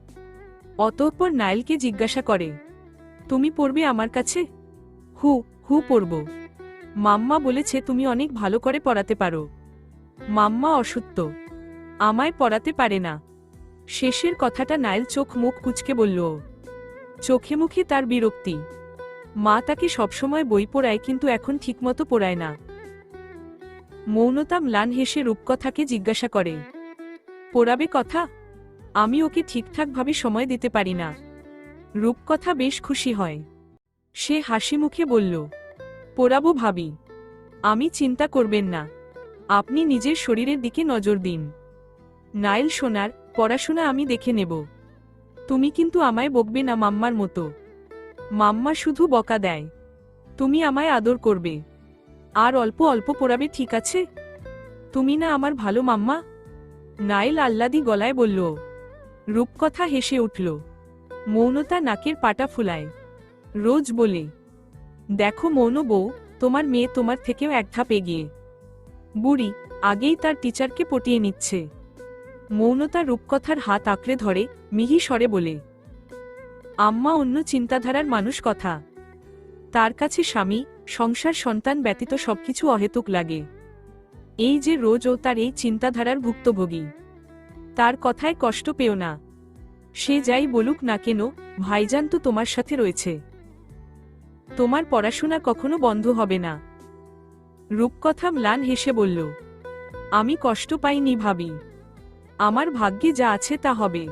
Speaker 1: অতঃপর নাইলকে জিজ্ঞাসা করে, তুমি পড়বে আমার কাছে? হু হু পড়ব। মাম্মা বলেছে তুমি অনেক ভালো করে পড়াতে পারো। মাম্মা অসত্য, আমায় পড়াতে পারে না। শেষের কথাটা নাইল চোখ মুখ কুঁচকে বলল। চোখে মুখে তার বিরক্তি। মা তাকে সবসময় বই পড়ায়, কিন্তু এখন ঠিকমতো পড়ায় না। মৌনতা ম্লান হেসে রূপকথাকে জিজ্ঞাসা করে, পড়াবে কথা? আমি ওকে ঠিকঠাকভাবে সময় দিতে পারি না। রূপকথা বেশ খুশি হয়। সে হাসি মুখে বলল, পড়াবো ভাবি, আমি চিন্তা করবেন না। আপনি নিজের শরীরের দিকে নজর দিন। নাইল সোনার, পড়াশোনা আমি দেখে নেব। তুমি কিন্তু আমায় বকবে না মাম্মার মতো। মাম্মা শুধু বকা দেয়, তুমি আমায় আদর করবে। আর অল্প অল্প পড়াবে, ঠিক আছে? তুমি না আমার ভালো মাম্মা? নাইল আহ্লাদি গলায় বলল। রূপকথা হেসে উঠল। মৌনতা নাকের পাটা ফুলায়। রোজ বলে, দেখো মৌন বউ, তোমার মেয়ে তোমার থেকেও এক ধাপ এগিয়ে। বুড়ি আগেই তার টিচারকে পটিয়ে নিচ্ছে। মৌনতা রূপকথার হাত আঁকড়ে ধরে মিহি স্বরে বলে, আম্মা অন্য চিন্তাধারার মানুষ কথা। তার কাছে স্বামী, সংসার, সন্তান ব্যতীত সবকিছু অহেতুক লাগে। এই যে রোজ ও তার এই চিন্তাধারার ভুক্তভোগী। তার কথায় কষ্ট পেও না। সে যাই বলুক না কেন, ভাইজান তো তোমার সাথে রয়েছে। তোমার পড়াশোনা কখনো বন্ধ হবে না। রূপকথা ম্লান হেসে বলল, আমি কষ্ট পাইনি ভাবি। আমার ভাগ্যে যা আছে তা হবে।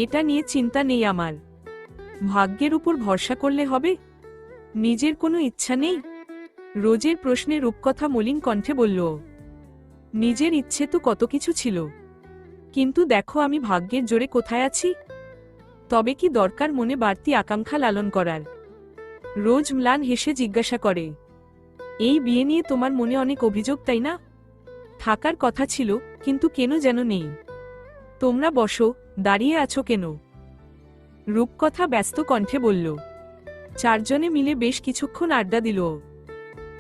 Speaker 1: এটা নিয়ে চিন্তা নেই আমার। ভাগ্যের উপর ভরসা করলে হবে? নিজের কোনো ইচ্ছা নেই? রোজের প্রশ্নে রূপকথা মলিন কণ্ঠে বলল, নিজের ইচ্ছে তো কত কিছু ছিল, কিন্তু দেখো আমি ভাগ্যের জোরে কোথায় আছি। তবে কি দরকার মনে বাড়তি আকাঙ্ক্ষা লালন করার? রোজ ম্লান হেসে জিজ্ঞাসা করে, এই বিয়ে নিয়ে তোমার মনে অনেক অভিযোগ, তাই না? থাকার কথা ছিল, কিন্তু কেন যেন নেই। তোমরা বসো, দাঁড়িয়ে আছো কেন? রূপকথা ব্যস্ত কণ্ঠে বলল। চারজনে মিলে বেশ কিছুক্ষণ আড্ডা দিল।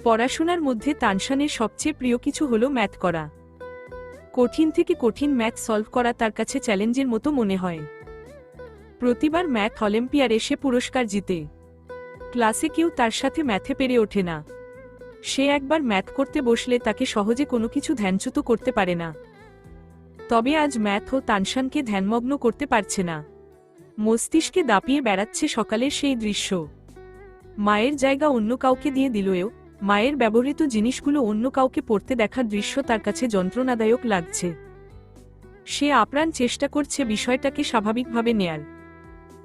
Speaker 1: পড়াশোনার মধ্যে তানশানের সবচেয়ে প্রিয় কিছু হলো ম্যাথ করা। কঠিন থেকে কঠিন ম্যাথ সলভ করা তার কাছে চ্যালেঞ্জের মতো মনে হয়। প্রতিবার ম্যাথ অলিম্পিয়াডে সে পুরস্কার জিতে। ক্লাসে কেউ তার সাথে ম্যাথে পেরে ওঠে না। সে একবার ম্যাথ করতে বসলে তাকে সহজে কোনো কিছু ধ্যানচ্যুত করতে পারে না। তবে আজ ম্যাথ ও তানশানকে ধ্যানমগ্ন করতে পারছে না। মস্তিষ্কে দাপিয়ে বেড়াচ্ছে সকালের সেই দৃশ্য। মায়ের জায়গা অন্য কাউকে দিয়ে দিলেও মায়ের ব্যবহৃত জিনিসগুলো অন্য কাউকে পড়তে দেখার দৃশ্য তার কাছে যন্ত্রণাদায়ক লাগছে। সে আপ্রাণ চেষ্টা করছে বিষয়টাকে স্বাভাবিকভাবে নেয়ার,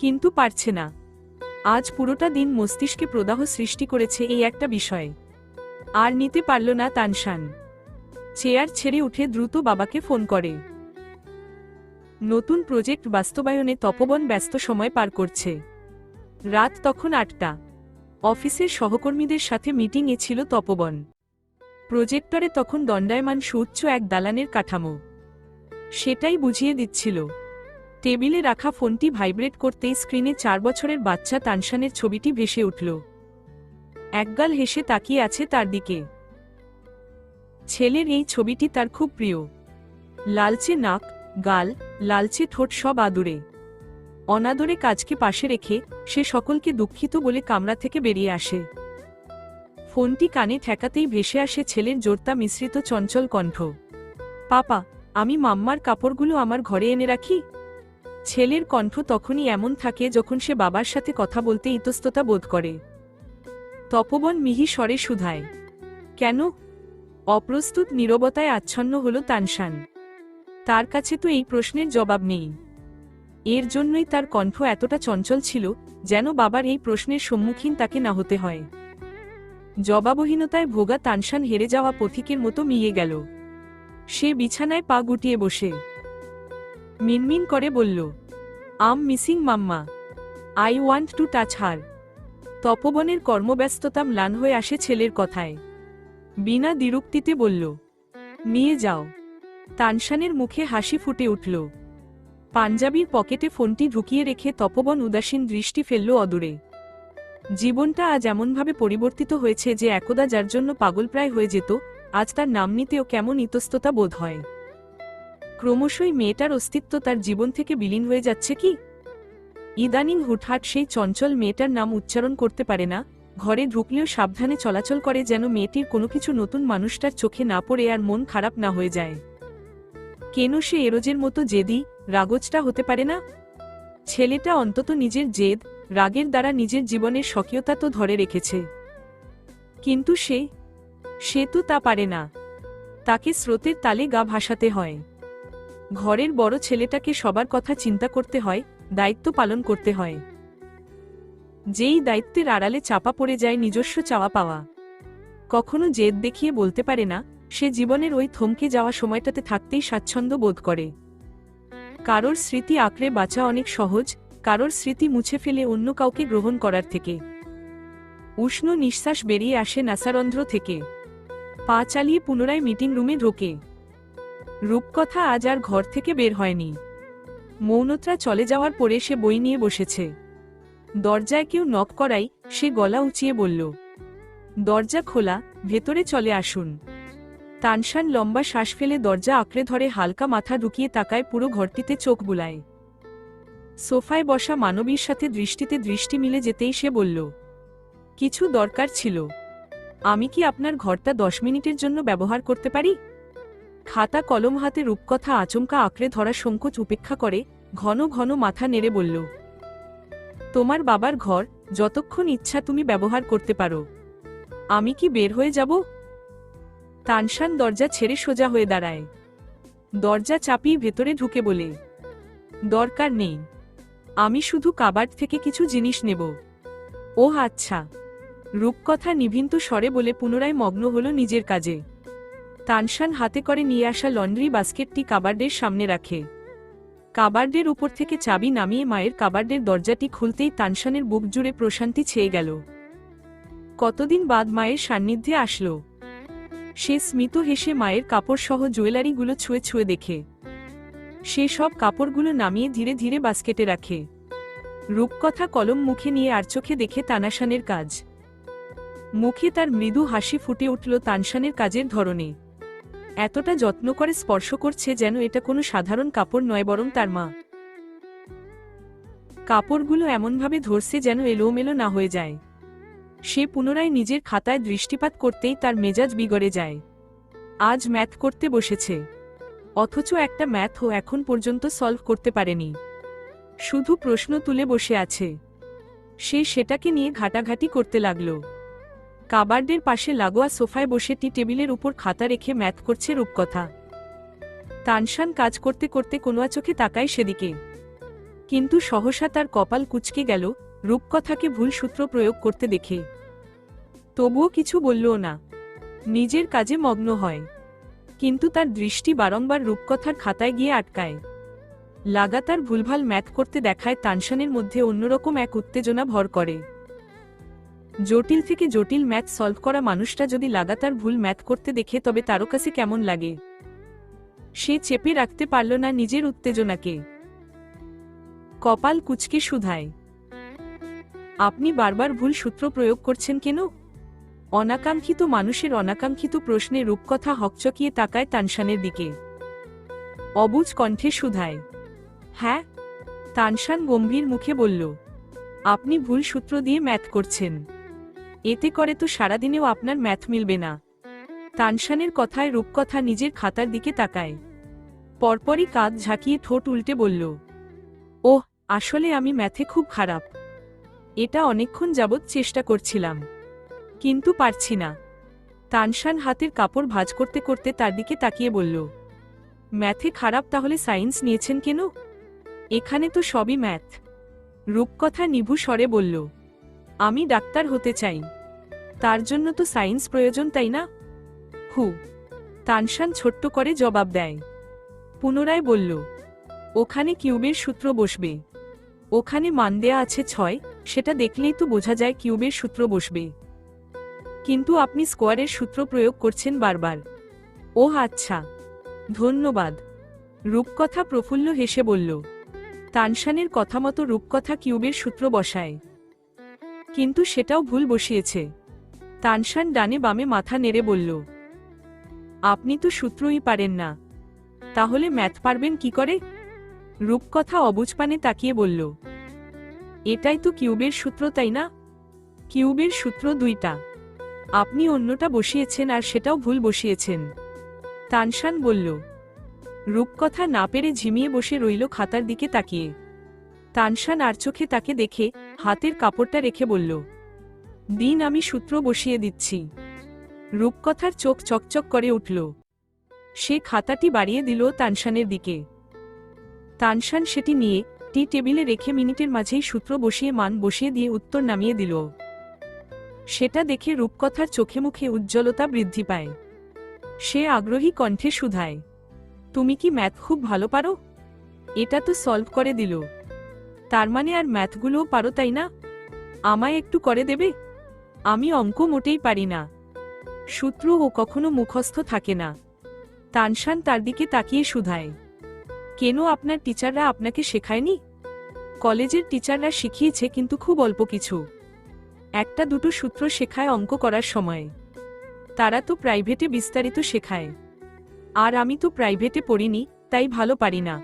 Speaker 1: কিন্তু পারছে না। আজ পুরোটা দিন মস্তিষ্কে প্রদাহ সৃষ্টি করেছে এই একটা বিষয়। আর নিতে পারল না তানশান। চেয়ার ছেড়ে উঠে দ্রুত বাবাকে ফোন করে। নতুন প্রজেক্ট বাস্তবায়নে তপবন ব্যস্ত সময় পার করছে। রাত তখন ৮টা। অফিসের সহকর্মীদের সাথে মিটিংয়ে ছিল তপবন। প্রজেক্টরে তখন দণ্ডায়মান সুউচ্চ এক দালানের কাঠামো। সেটাই বুঝিয়ে দিচ্ছিল। টেবিলে রাখা ফোনটি ভাইব্রেট করতেই স্ক্রিনে ৪ বছরের বাচ্চা তানশানের ছবিটি ভেসে উঠল। একগাল হেসে তাকিয়ে আছে তার দিকে। ছেলের এই ছবিটি তার খুব প্রিয়। লালচে নাক, গাল, লালচে ঠোঁট, সব আদুরে। অনাদরে কাজকে পাশে রেখে সে সকলকে দুঃখিত বলে কামরা থেকে বেরিয়ে আসে। ফোনটি কানে ঠেকাতেই ভেসে আসে ছেলের জোরতা মিশ্রিত চঞ্চল কণ্ঠ, পাপা, আমি মাম্মার কাপড়গুলো আমার ঘরে এনে রাখি। ছেলের কণ্ঠ তখনই এমন থাকে যখন সে বাবার সাথে কথা বলতে ইতস্ততা বোধ করে। তপবন মিহি স্বরে শুধায়, কেন? অপ্রস্তুত নীরবতায় আচ্ছন্ন হল তানশান। তার কাছে তো এই প্রশ্নের জবাব নেই। এর জন্যই তার কণ্ঠ এতটা চঞ্চল ছিল, যেন বাবার এই প্রশ্নের সম্মুখীন তাকে না হতে হয়। জবাবহীনতায় ভোগা তানশান হেরে যাওয়া পথিকের মতো মিয়ে গেল। সে বিছানায় পা গুটিয়ে বসে মিনমিন করে বলল, I'm missing mamma, I want to touch her. তপবনের কর্মব্যস্ততা ম্লান হয়ে আসে ছেলের কথায়। বিনা দ্বিরুক্তিতে বলল, নিয়ে যাও। তানশানের মুখে হাসি ফুটে উঠল। পাঞ্জাবির পকেটে ফোনটি ঢুকিয়ে রেখে তপবন উদাসীন দৃষ্টি ফেলল অদূরে। জীবনটা আজ এমনভাবে পরিবর্তিত হয়েছে যে একদা যার জন্য পাগলপ্রায় হয়ে যেত, আজ তার নাম নিতেও কেমন ইতস্ততা বোধ হয়। ক্রমশই মেয়েটার অস্তিত্ব তার জীবন থেকে বিলীন হয়ে যাচ্ছে কি? ইদানিং হুটহাট সেই চঞ্চল মেয়েটার নাম উচ্চারণ করতে পারে না, ঘরে ঢুকলেও সাবধানে চলাচল করে যেন মেয়েটির কোনো কিছু নতুন মানুষটার চোখে না পড়ে আর মন খারাপ না হয়ে যায়। কেন সে এরোজের মতো জেদি, রাগজটা হতে পারে না? ছেলেটা অন্তত নিজের জেদ, রাগের দ্বারা নিজের জীবনের স্বকীয়তা তো ধরে রেখেছে। কিন্তু সে তো তা পারে না। তাকে স্রোতের তালে গা ভাসাতে হয়। ঘরের বড় ছেলেটাকে সবার কথা চিন্তা করতে হয়, দায়িত্ব পালন করতে হয়। যেই দায়িত্বের আড়ালে চাপা পড়ে যায় নিজস্ব চাওয়া পাওয়া। কখনো জেদ দেখিয়ে বলতে পারে না, সে জীবনের ওই থমকে যাওয়া সময়টাতে থাকতেই স্বাচ্ছন্দ্য বোধ করে। কারোর স্মৃতি আঁকড়ে বাঁচা অনেক সহজ, কারোর স্মৃতি মুছে ফেলে অন্য কাউকে গ্রহণ করার থেকে। উষ্ণ নিঃশ্বাস বেরিয়ে আসে নাসারন্ধ্র থেকে। পা চালিয়ে পুনরায় মিটিং রুমে ঢোকে। রূপকথা আজ আর ঘর থেকে বের হয়নি। মৌনতা চলে যাওয়ার পরে সে বই নিয়ে বসেছে। দরজায় কেউ নক করাই সে গলা উঁচিয়ে বলল, দরজা খোলা, ভেতরে চলে আসুন। তানশান লম্বা শ্বাস ফেলে দরজা আঁকড়ে ধরে হালকা মাথা ঢুকিয়ে তাকায়, পুরো ঘরটিতে চোখ বুলায়। সোফায় বসা মানবীর সাথে দৃষ্টিতে দৃষ্টি মিলে যেতেই সে বলল, কিছু দরকার ছিল। আমি কি আপনার ঘরটা 10 মিনিটের জন্য ব্যবহার করতে পারি? খাতা কলম হাতে রূপকথা আচমকা আঁকড়ে ধরা সংকোচ উপেক্ষা করে ঘন ঘন মাথা নেড়ে বলল, তোমার বাবার ঘর, যতক্ষণ ইচ্ছা তুমি ব্যবহার করতে পারো। আমি কি বের হয়ে যাব? তানশান দরজা ছেড়ে সোজা হয়ে দাঁড়ায়। দরজা চাপিয়ে ভেতরে ঢুকে বলে, দরকার নেই। আমি শুধু কাবার্ড থেকে কিছু জিনিস নেব। ওহ আচ্ছা। রূপকথা নিভিন্ত স্বরে বলে পুনরায় মগ্ন হল নিজের কাজে। তানশান হাতে করে নিয়ে আসা লন্ড্রি বাস্কেটটি কাবার্ডের সামনে রাখে। কাবার্ডের উপর থেকে চাবি নামিয়ে মায়ের কাবার্ডের দরজাটি খুলতেই তানশানের বুক জুড়ে প্রশান্তি ছেয়ে গেল। কতদিন বাদ মায়ের সান্নিধ্যে আসলো। সে স্মিত হেসে মায়ের কাপড়সহ জুয়েলারিগুলো ছুঁয়ে ছুঁয়ে দেখে। সে সব কাপড়গুলো নামিয়ে ধীরে ধীরে বাস্কেটে রাখে। রূপকথা কলম মুখে নিয়ে আর চোখে দেখে তানশানের কাজ। মুখে তার মৃদু হাসি ফুটে উঠল তানশানের কাজের ধরনে। এতটা যত্ন করে স্পর্শ করছে যেন এটা কোনো সাধারণ কাপড় নয়, বরং তার মা। কাপড়গুলো এমনভাবে ধরছে যেন এলোমেলো না হয়ে যায়। সে পুনরায় নিজের খাতায় দৃষ্টিপাত করতেই তার মেজাজ বিগড়ে যায়। আজ ম্যাথ করতে বসেছে, অথচ একটা ম্যাথও এখন পর্যন্ত সলভ করতে পারেনি। শুধু প্রশ্ন তুলে বসে আছে। সে সেটাকে নিয়ে ঘাটাঘাটি করতে লাগল। কাবার্ডের পাশে লাগোয়া সোফায় বসে টি টেবিলের উপর খাতা রেখে ম্যাথ করছে রূপকথা। তানশান কাজ করতে করতে কোনোয়া চোখে তাকায় সেদিকে। কিন্তু সহসা তার কপাল কুঁচকে গেল রূপকথাকে ভুল সূত্র প্রয়োগ করতে দেখে। তবুও কিছু বললও না, নিজের কাজে মগ্ন হয়। কিন্তু তার দৃষ্টি বারংবার রূপকথার খাতায় গিয়ে আটকায়। লাগাতার ভুলভাল ম্যাথ করতে দেখায় তানশানের মধ্যে অন্যরকম এক উত্তেজনা ভর করে। জটিল থেকে জটিল ম্যাথ সলভ করা মানুষটা যদি লাগাতার ভুল ম্যাথ করতে দেখে তবে তারও কাছে কেমন লাগে। সে চেপে রাখতে পারল না নিজের উত্তেজনাকে। কপাল কুঁচকে শুধায়, আপনি বারবার ভুল সূত্র প্রয়োগ করছেন কেন? অনাকাঙ্ক্ষিত মানুষের অনাকাঙ্ক্ষিত প্রশ্নে রূপকথা হকচকিয়ে তাকায় তানশানের দিকে। অবুঝ কণ্ঠে শুধায়, হ্যাঁ। তানশান গম্ভীর মুখে বলল, আপনি ভুল সূত্র দিয়ে ম্যাথ করছেন। এতে করে তো সারাদিনেও আপনার ম্যাথ মিলবে না। তানশানের কথায় রূপকথা নিজের খাতার দিকে তাকায়। পরপরই কাঁধ ঝাঁকিয়ে ঠোঁট উল্টে বলল, ওহ, আসলে আমি ম্যাথে খুব খারাপ। এটা অনেকক্ষণ যাবৎ চেষ্টা করছিলাম, কিন্তু পারছি না। তানশান হাতের কাপড় ভাঁজ করতে করতে তার দিকে তাকিয়ে বলল, ম্যাথে খারাপ, তাহলে সায়েন্স নিয়েছেন কেন? এখানে তো সবই ম্যাথ। রূপকথা নিভু স্বরে বলল, আমি ডাক্তার হতে চাই, তার জন্য তো সায়েন্স প্রয়োজন, তাই না? হু। তানশান ছোট্ট করে জবাব দেয়। পুনরায় বলল, ওখানে কিউবের সূত্র বসবে। ওখানে মান দেয়া আছে 6, সেটা দেখলেই তো বোঝা যায় কিউবের সূত্র বসবে। কিন্তু আপনি স্কোয়ারের সূত্র প্রয়োগ করছেন বারবার। ওহ আচ্ছা, ধন্যবাদ। রূপকথা প্রফুল্ল হেসে বলল। তানশানের কথা মতো রূপকথা কিউবের সূত্র বসায়, কিন্তু সেটাও ভুল বসিয়েছে। তানশান ডানে বামে মাথা নেড়ে বলল, আপনি তো সূত্রই পারেন না, তাহলে ম্যাথ পারবেন কি করে? রূপকথা অবুঝপানে তাকিয়ে বলল, এটাই তো কিউবের সূত্র, তাই না? কিউবের সূত্র 2টা, আপনি অন্যটা বসিয়েছেন আর সেটাও ভুল বসিয়েছেন। তানশান বলল। রূপকথা না পেরে ঝিমিয়ে বসে রইল খাতার দিকে তাকিয়ে। তানশান আর চোখে তাকে দেখে হাতের কাপড়টা রেখে বলল, দিন, আমি সূত্র বসিয়ে দিচ্ছি। রূপকথার চোখ চকচক করে উঠল। সে খাতাটি বাড়িয়ে দিল তানশানের দিকে। তানশান সেটি নিয়ে টি টেবিলে রেখে মিনিটের মাঝেই সূত্র বসিয়ে মান বসিয়ে দিয়ে উত্তর নামিয়ে দিল। সেটা দেখে রূপকথার চোখে মুখে উজ্জ্বলতা বৃদ্ধি পায়। সে আগ্রহী কণ্ঠে শুধায়, তুমি কি ম্যাথ খুব ভালো পারো? এটা তো সলভ করে দিল, তার মানে আর ম্যাথগুলোও পারো, তাই না? আমায় একটু করে দেবে? আমি অঙ্ক মোটেই পারি না। সূত্র ও কখনো মুখস্থ থাকে না। তানশান তার দিকে তাকিয়ে শুধায়, কেন, আপনার টিচাররা আপনাকে শেখায়নি? কলেজের টিচাররা শিখিয়েছে, কিন্তু খুব অল্প কিছু, 1-2 সূত্র শেখায় অঙ্ক করার সময়। তারা তো প্রাইভেটে বিস্তারিত শেখায়, আর আমি তো প্রাইভেটে পড়িনি, তাই ভালো পারি না।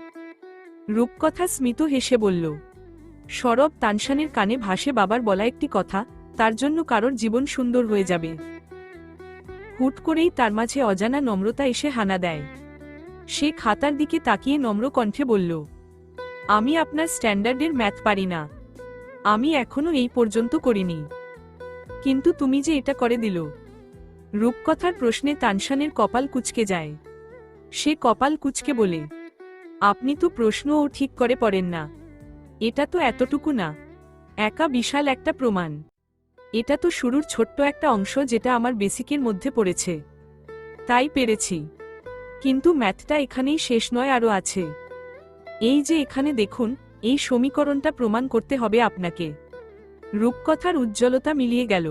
Speaker 1: রূপকথা স্মিত হেসে বলল। সরব তানশানের কানে ভাসে বাবার বলা একটি কথা, তার জন্য কারোর জীবন সুন্দর হয়ে যাবে। হুট করেই তার মাঝে অজানা নম্রতা এসে হানা দেয়। সে খাতার দিকে তাকিয়ে নম্র কণ্ঠে বলল, আমি আপনার স্ট্যান্ডার্ডের ম্যাথ পারি না, আমি এখনো এই পর্যন্ত করিনি, কিন্তু তুমি যে এটা করে দিল। রূপকথার প্রশ্নে তানশানের কপাল কুঁচকে যায়। সে কপাল কুঁচকে বলে, আপনি তো প্রশ্নও ঠিক করে পড়েন না। এটা তো এতটুকু না, একা বিশাল একটা প্রমাণ। এটা তো শুরুর ছোট্ট একটা অংশ, যেটা আমার বেসিকের মধ্যে পড়েছে, তাই পেরেছি। কিন্তু ম্যাথটা এখানেই শেষ নয়, আরও আছে। এই যে এখানে দেখুন, এই সমীকরণটা প্রমাণ করতে হবে আপনাকে। রূপকথার উজ্জ্বলতা মিলিয়ে গেল।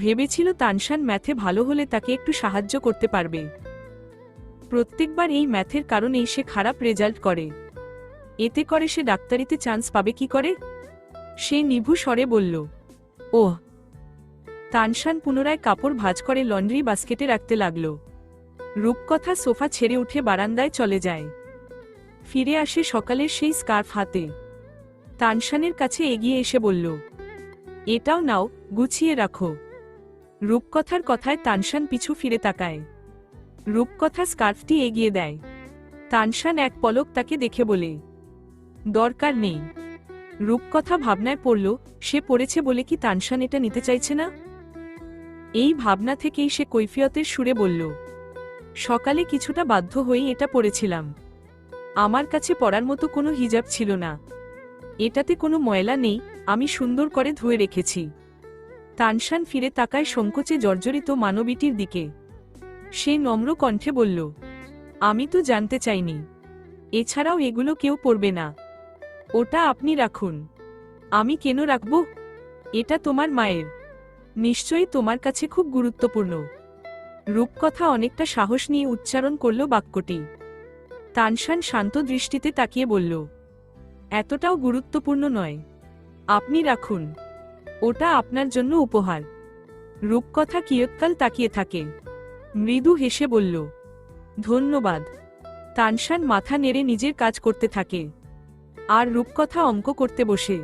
Speaker 1: ভেবেছিল তানশান ম্যাথে ভালো হলে তাকে একটু সাহায্য করতে পারবে। প্রত্যেকবার এই ম্যাথের কারণেই সে খারাপ রেজাল্ট করে। এতে করে সে ডাক্তারিতে চান্স পাবে কি করে? সে নিভু স্বরে বলল, ওহ। তানশান পুনরায় কাপড় ভাঁজ করে লন্ড্রি বাস্কেটে রাখতে লাগল। রূপকথা সোফা ছেড়ে উঠে বারান্দায় চলে যায়। ফিরে আসে সকালের সেই স্কার্ফ হাতে। তানশানের কাছে এগিয়ে এসে বলল, এটাও নাও, গুছিয়ে রাখো। রূপকথার কথায় তানশান পিছু ফিরে তাকায়। রূপকথা স্কার্ফটি এগিয়ে দেয়। তানশান এক পলক তাকে দেখে বলে, দরকার নেই। রূপকথা ভাবনায় পড়ল, সে পড়েছে বলে কি তানশান এটা নিতে চাইছে না? এই ভাবনা থেকেই সে কৈফিয়তের সুরে বলল, সকালে কিছুটা বাধ্য হয়েই এটা পড়েছিলাম। আমার কাছে পরার মতো কোনো হিজাব ছিল না। এটাতে কোনো ময়লা নেই, আমি সুন্দর করে ধুয়ে রেখেছি। তানশান ফিরে তাকায় সংকোচে জর্জরিত মানবীটির দিকে। সে নম্র কণ্ঠে বলল, আমি তো জানতে চাইনি। এছাড়াও এগুলো কেউ পরবে না। ওটা আপনি রাখুন। আমি কেন রাখব? এটা তোমার মায়ের। নিশ্চয়ই তোমার কাছে খুব গুরুত্বপূর্ণ। রূপকথা অনেকটা সাহস নিয়ে উচ্চারণ করল বাক্যটি। তানশান শান্ত দৃষ্টিতে তাকিয়ে বলল, এতটাও গুরুত্বপূর্ণ নয়। আপনি রাখুন, ওটা আপনার জন্য উপহার। রূপকথা কিয়ৎকাল তাকিয়ে থাকে। মৃদু হেসে বলল, ধন্যবাদ। তানশান মাথা নেড়ে নিজের কাজ করতে থাকে। আর রূপকথা অঙ্ক করতে বসে।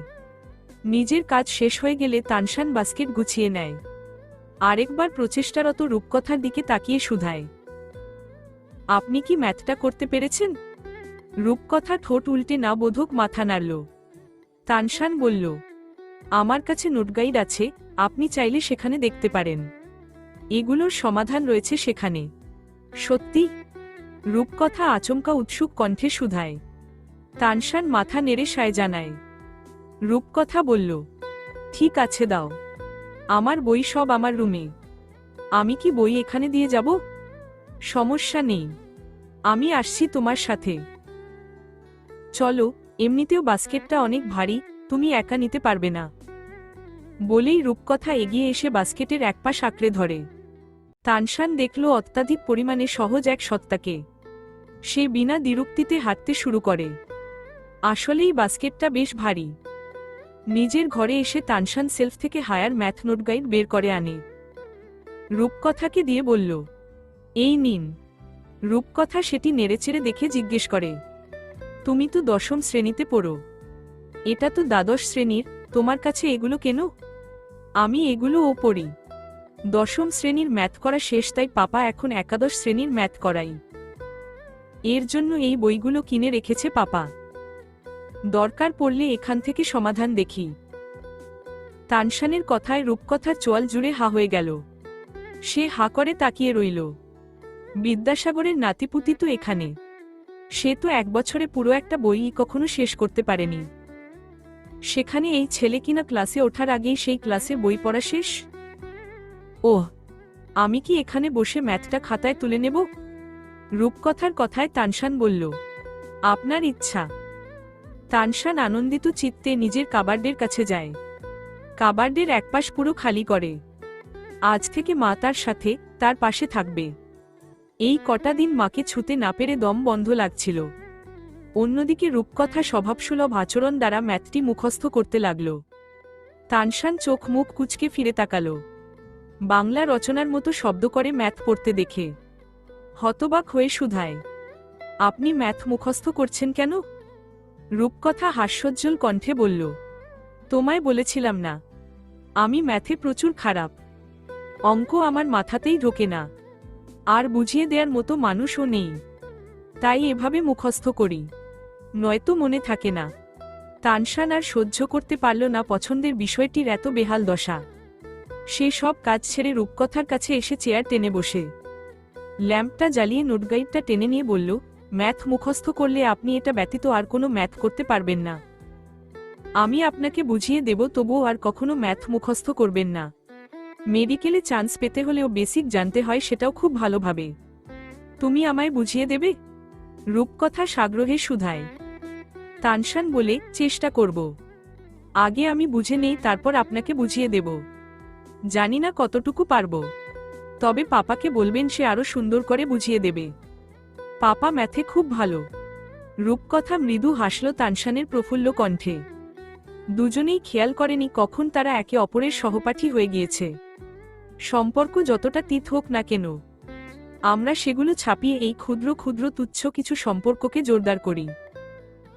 Speaker 1: নিজের কাজ শেষ হয়ে গেলে তানশান বাস্কেট গুছিয়ে নেয়। আরেকবার প্রচেষ্টারত রূপকথার দিকে তাকিয়ে শুধায়, আপনি কি ম্যাথটা করতে পেরেছেন? রূপকথা ঠোঁট উল্টে না বোধক মাথা নাড়ল। তানশান বলল, আমার কাছে নোটগাইড আছে, আপনি চাইলে সেখানে দেখতে পারেন। এগুলোর সমাধান রয়েছে সেখানে। সত্যি? রূপকথা আচমকা উৎসুক কণ্ঠে শুধায়। তানশান মাথা নেড়ে সায় জানায়। রূপকথা বলল, ঠিক আছে দাও, আমার বই সব আমার রুমে। আমি কি বই এখানে দিয়ে যাব? সমস্যা নেই, আমি আসছি তোমার সাথে। চলো, এমনিতেও বাস্কেটটা অনেক ভারী, তুমি একা নিতে পারবে না। বলেই রূপকথা এগিয়ে এসে বাস্কেটের এক পাশ আঁকড়ে ধরে। তানশান দেখল অত্যাধিক পরিমাণে সহজ এক সত্তাকে। সে বিনা দ্বিরুক্তিতে হাঁটতে শুরু করে। আসলেই বাস্কেটটা বেশ ভারী। নিজের ঘরে এসে তানশান সেলফ থেকে হায়ার ম্যাথ নোট গাইড বের করে আনে। রূপকথাকে দিয়ে বলল, এই নিন। রূপকথা সেটি নেড়েচেড়ে দেখে জিজ্ঞেস করে, তুমি তো 10ম শ্রেণীতে পড়ো, এটা তো দ্বাদশ শ্রেণীর, তোমার কাছে এগুলো কেন? আমি এগুলোও পড়ি। 10ম শ্রেণীর ম্যাথ করা শেষ, তাই পাপা এখন একাদশ শ্রেণীর ম্যাথ করাই। এর জন্য এই বইগুলো কিনে রেখেছে পাপা। দরকার পড়লে এখান থেকে সমাধান দেখি। তানশানের কথায় রূপকথার চোয়াল জুড়ে হা হয়ে গেল। সে হা করে তাকিয়ে রইল। বিদ্যাসাগরের নাতিপুতি তো এখানে। সে তো 1 বছরে পুরো একটা বই কখনো শেষ করতে পারেনি। সেখানে এই ছেলে কিনা ক্লাসে ওঠার আগেই সেই ক্লাসের বই পড়া শেষ। ওহ, আমি কি এখানে বসে ম্যাথটা খাতায় তুলে নেব? রূপকথার কথায় তানশান বলল, আপনার ইচ্ছা। তানশান আনন্দিত চিত্তে নিজের কাবার্ডের কাছে যায়। কাবার্ডের একপাশ পুরো খালি করে। আজ থেকে মা তার সাথে, তার পাশে থাকবে। এই কটা দিন মাকে ছুতে না পেরে দম বন্ধ লাগছিল। অন্যদিকে রূপকথা স্বভাবসুলভ আচরণ দ্বারা ম্যাথটি মুখস্থ করতে লাগল। তানশান চোখ মুখ কুঁচকে ফিরে তাকাল। বাংলা রচনার মতো শব্দ করে ম্যাথ পড়তে দেখে হতবাক হয়ে শুধায়, আপনি ম্যাথ মুখস্থ করছেন কেন? রূপকথা হাস্যোজ্জ্বল কণ্ঠে বলল, তোমায় বলেছিলাম না, আমি ম্যাথে প্রচুর খারাপ। অঙ্ক আমার মাথাতেই ঢোকে না, আর বুঝিয়ে দেওয়ার মতো মানুষও নেই, তাই এভাবে মুখস্থ করি, নয়তো মনে থাকে না। তানশান আর সহ্য করতে পারল না পছন্দের বিষয়টির এত বেহাল দশা। সে সব কাজ ছেড়ে রূপকথার কাছে এসে চেয়ার টেনে বসে ল্যাম্পটা জ্বালিয়ে নোটগাইডটা টেনে নিয়ে বলল, ম্যাথ মুখস্থ করলে আপনি এটা ব্যতীত আর কোনো ম্যাথ করতে পারবেন না। আমি আপনাকে বুঝিয়ে দেব, তবুও আর কখনো ম্যাথ মুখস্থ করবেন না। মেডিকেলে চান্স পেতে হলেও বেসিক জানতে হয়, সেটাও খুব ভালোভাবে। তুমি আমায় বুঝিয়ে দেবে? রূপকথা সাগ্রহে শুধায়। তানশান বলে, চেষ্টা করব। আগে আমি বুঝে নেই, তারপর আপনাকে বুঝিয়ে দেব। জানি না কতটুকু পারব, তবে পাপাকে বলবেন সে আরো সুন্দর করে বুঝিয়ে দেবে। পাপা ম্যাথে খুব ভালো। রূপকথা মৃদু হাসল তানশানের প্রফুল্ল কণ্ঠে। দুজনেই খেয়াল করেনি কখন তারা একে অপরের সহপাঠী হয়ে গিয়েছে। সম্পর্ক যতটা তিত হোক না কেন, আমরা সেগুলো ছাপিয়ে এই ক্ষুদ্র ক্ষুদ্র তুচ্ছ কিছু সম্পর্ককে জোরদার করি।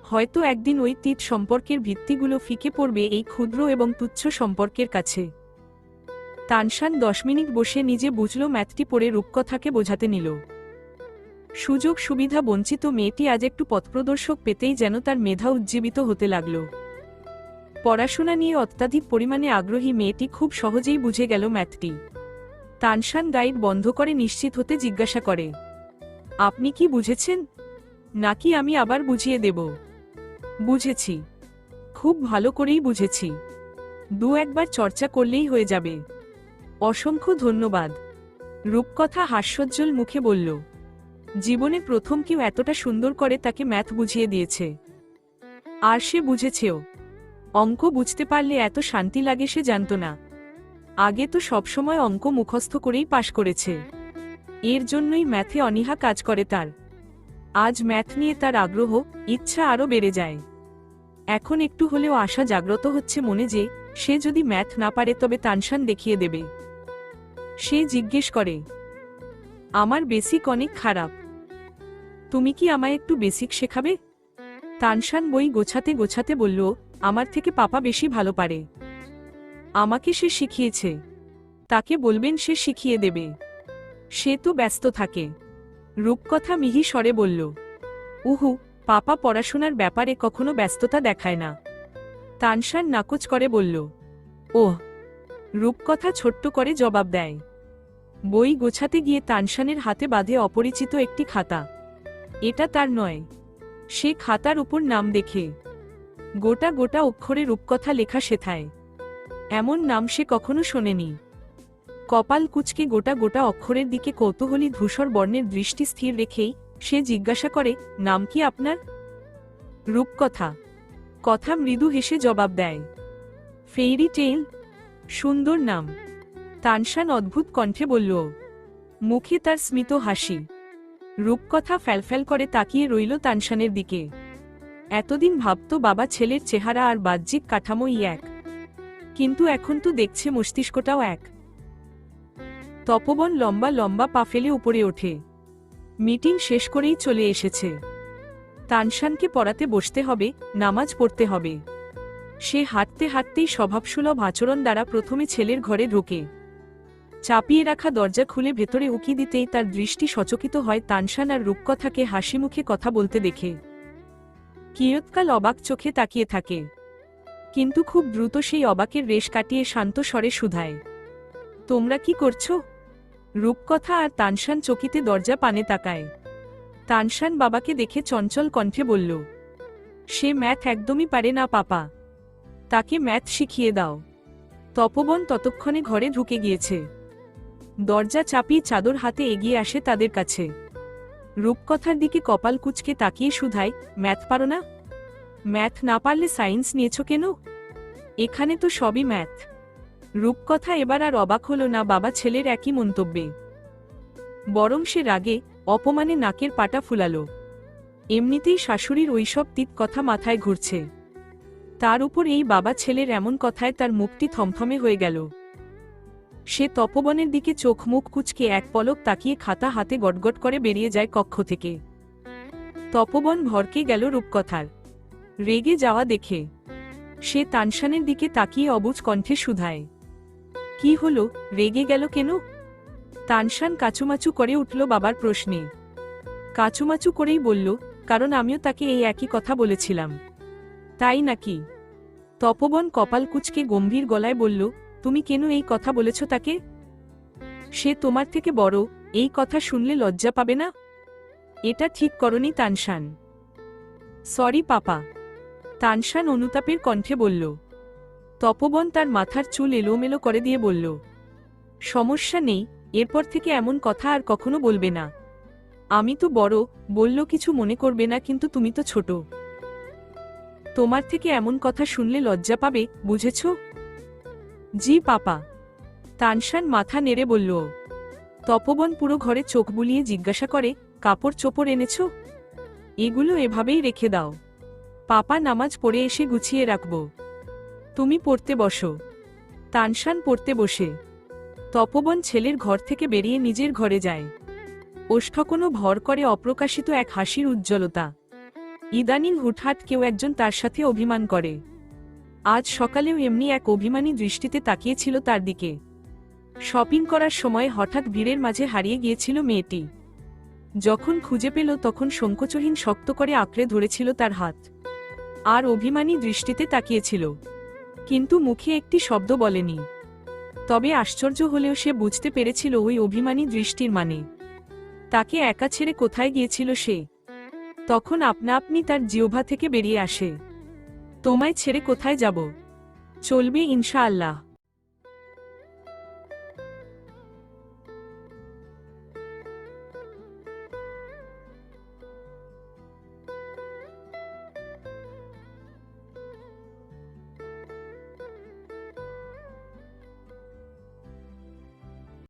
Speaker 1: হয়তো একদিন ওই তিত সম্পর্কের ভিত্তিগুলো ফিকে পড়বে এই ক্ষুদ্র এবং তুচ্ছ সম্পর্কের কাছে। তানশান 10 মিনিট বসে নিজে বুঝল ম্যাথটি পড়ে রূপকথাকে বোঝাতে নিল। সুযোগ সুবিধা বঞ্চিত মেয়েটি আজ একটু পথপ্রদর্শক পেতেই যেন তার মেধা উজ্জীবিত হতে লাগল। পড়াশোনা নিয়ে অত্যাধিক পরিমাণে আগ্রহী মেয়েটি খুব সহজেই বুঝে গেল ম্যাথটি। তানশান গাইড বন্ধ করে নিশ্চিত হতে জিজ্ঞাসা করে, আপনি কি বুঝেছেন, নাকি আমি আবার বুঝিয়ে দেব? বুঝেছি, খুব ভালো করেই বুঝেছি। 2-1 বার চর্চা করলেই হয়ে যাবে। অসংখ্য ধন্যবাদ। রূপকথা হাস্যোজ্জ্বল মুখে বলল, জীবনে প্রথম কেউ এতটা সুন্দর করে তাকে ম্যাথ বুঝিয়ে দিয়েছে। আর সে বুঝেছেও। অঙ্ক বুঝতে পারলে এত শান্তি লাগে সে জানত না। আগে তো সবসময় অঙ্ক মুখস্থ করেই পাশ করেছে। এর জন্যই ম্যাথে অনীহা কাজ করে তার। আজ ম্যাথ নিয়ে তার আগ্রহ, ইচ্ছা আরও বেড়ে যায়। এখন একটু হলেও আশা জাগ্রত হচ্ছে মনে যে সে যদি ম্যাথ না পারে তবে তানশান দেখিয়ে দেবে। সে জিজ্ঞেস করে, আমার বেসিক অনেক খারাপ, তুমি কি আমায় একটু বেসিক শেখাবে? তানশান বই গোছাতে গোছাতে বলল, আমার থেকে পাপা বেশি ভালো পারে। আমাকে সে শিখিয়েছে, তাকে বলবেন সে শিখিয়ে দেবে। সে তো ব্যস্ত থাকে। রূপকথা মিহি স্বরে বলল, উহু, পাপা পড়াশোনার ব্যাপারে কখনো ব্যস্ততা দেখায় না। তানশান নাকচ করে বলল, ওহ। রূপকথা ছোট্ট করে জবাব দেয়। বই গোছাতে গিয়ে তানশানের হাতে বাঁধে অপরিচিত একটি খাতা। এটা তার নয়। সে খাতার উপর নাম দেখে গোটা গোটা অক্ষরে রূপকথা লেখা সেথায়। এমন নাম সে কখনো শোনেনি। কপাল কুঁচকে গোটা গোটা অক্ষরের দিকে কৌতূহলী ধূসর বর্ণের দৃষ্টি স্থির রেখেই সে জিজ্ঞাসা করে, নাম কি আপনার? রূপকথা। কথা মৃদু হেসে জবাব দেয়, ফেইরি টেইল। সুন্দর নাম। তানশান অদ্ভুত কণ্ঠে বলল, মুখে তার স্মিত হাসি। রূপকথা ফ্যালফ্যাল করে তাকিয়ে রইল তানশানের দিকে। এতদিন ভাবত বাবা ছেলের চেহারা আর বাহ্যিক কাঠামোই এক, কিন্তু এখন তো দেখছে মস্তিষ্কটাও এক। তপবন লম্বা লম্বা পা ফেলে উপরে ওঠে। মিটিং শেষ করেই চলে এসেছে। তানশানকে পড়াতে বসতে হবে, নামাজ পড়তে হবে। সে হাঁটতে হাঁটতেই স্বভাবসুলভ আচরণ দ্বারা প্রথমে ছেলের ঘরে ঢোকে। চাপিয়ে রাখা দরজা খুলে ভেতরে উকি দিতেই তার দৃষ্টি সচকিত হয় তানশান আর রূপকথাকে হাসিমুখে কথা বলতে দেখে। কিয়ৎকাল অবাক চোখে তাকিয়ে থাকে, কিন্তু খুব দ্রুত সেই অবাকের রেশ কাটিয়ে শান্ত স্বরে শুধায়, তোমরা কি করছো? রূপকথা আর তানশান চকিতে দরজা পানে তাকায়। তানশান বাবাকে দেখে চঞ্চল কণ্ঠে বলল, সে ম্যাথ একদমই পারে না পাপা, তাকে ম্যাথ শিখিয়ে দাও। তপবন ততক্ষণে ঘরে ঢুকে গিয়েছে। দরজা চাপিয়ে চাদর হাতে এগিয়ে আসে তাদের কাছে। রূপকথার দিকে কপাল কুঁচকে তাকিয়ে শুধায়, ম্যাথ পারো না? ম্যাথ না পারলে সায়েন্স নিয়েছ কেন? এখানে তো সবই ম্যাথ। রূপকথা এবার আর অবাক হল না বাবা ছেলের একই মন্তব্যে, বরং সে রাগে অপমানে নাকের পাটা ফুলালো। এমনিতেই শাশুড়ির ওইসব তিত কথা মাথায় ঘুরছে, তার উপর এই বাবা ছেলের এমন কথায় তার মুখটি থমথমে হয়ে গেল। সে তপবনের দিকে চোখ মুখ কুঁচকে এক পলক তাকিয়ে খাতা হাতে গটগট করে বেরিয়ে যায় কক্ষ থেকে। তপবন ভরকে গেল রূপকথার রেগে যাওয়া দেখে। সে তানশানের দিকে তাকিয়ে অবুঝ কণ্ঠে শুধায়, কি হলো, রেগে গেল কেন? তানশান কাচুমাচু করে উঠল বাবার প্রশ্নে। কাচুমাচু করেই বলল, কারণ আমিও তাকে এই একই কথা বলেছিলাম। তাই নাকি? তপবন কপাল কুঁচকে গম্ভীর গলায় বলল, তুমি কেন এই কথা বলেছ তাকে? সে তোমার থেকে বড়, এই কথা শুনলে লজ্জা পাবে না? এটা ঠিক করনি তানশান। সরি পাপা। তানশান অনুতাপের কণ্ঠে বলল। তপবন তার মাথার চুল এলোমেলো করে দিয়ে বলল, সমস্যা নেই, এরপর থেকে এমন কথা আর কখনো বলবে না। আমি তো বড়, বলল কিছু মনে করবে না, কিন্তু তুমি তো ছোট। তোমার থেকে এমন কথা শুনলে লজ্জা পাবে, বুঝেছ? জি পাপা। তানশান মাথা নেড়ে বলল। তপবন পুরো ঘরে চোখ বুলিয়ে জিজ্ঞাসা করে, কাপড় চোপড় এনেছ? এগুলো এভাবেই রেখে দাও, পাপা নামাজ পড়ে এসে গুছিয়ে রাখব। তুমি পড়তে বসো। তানশান পড়তে বসে। তপবন ছেলের ঘর থেকে বেরিয়ে নিজের ঘরে যায়। ওষ্ঠকোণো ভর করে অপ্রকাশিত এক হাসির উজ্জ্বলতা। ইদানিং হুটহাট কেউ একজন তার সাথে অভিমান করে। আজ সকালেও এমনি এক অভিমানী দৃষ্টিতে তাকিয়েছিল তার দিকে। শপিং করার সময় হঠাৎ ভিড়ের মাঝে হারিয়ে গিয়েছিল মেয়েটি। যখন খুঁজে পেল তখন সংকোচহীন শক্ত করে আঁকড়ে ধরেছিল তার হাত, আর অভিমানী দৃষ্টিতে তাকিয়েছিল, কিন্তু মুখে একটি শব্দ বলেনি। তবে আশ্চর্য হলেও সে বুঝতে পেরেছিল ওই অভিমানী দৃষ্টির মানে। তাকে একা ছেড়ে কোথায় গিয়েছিল সে? তখন আপনা আপনি তার জিহ্বা থেকে বেরিয়ে আসে, তোমায় ছেড়ে কোথায় যাব? চলবে ইনশাআল্লাহ।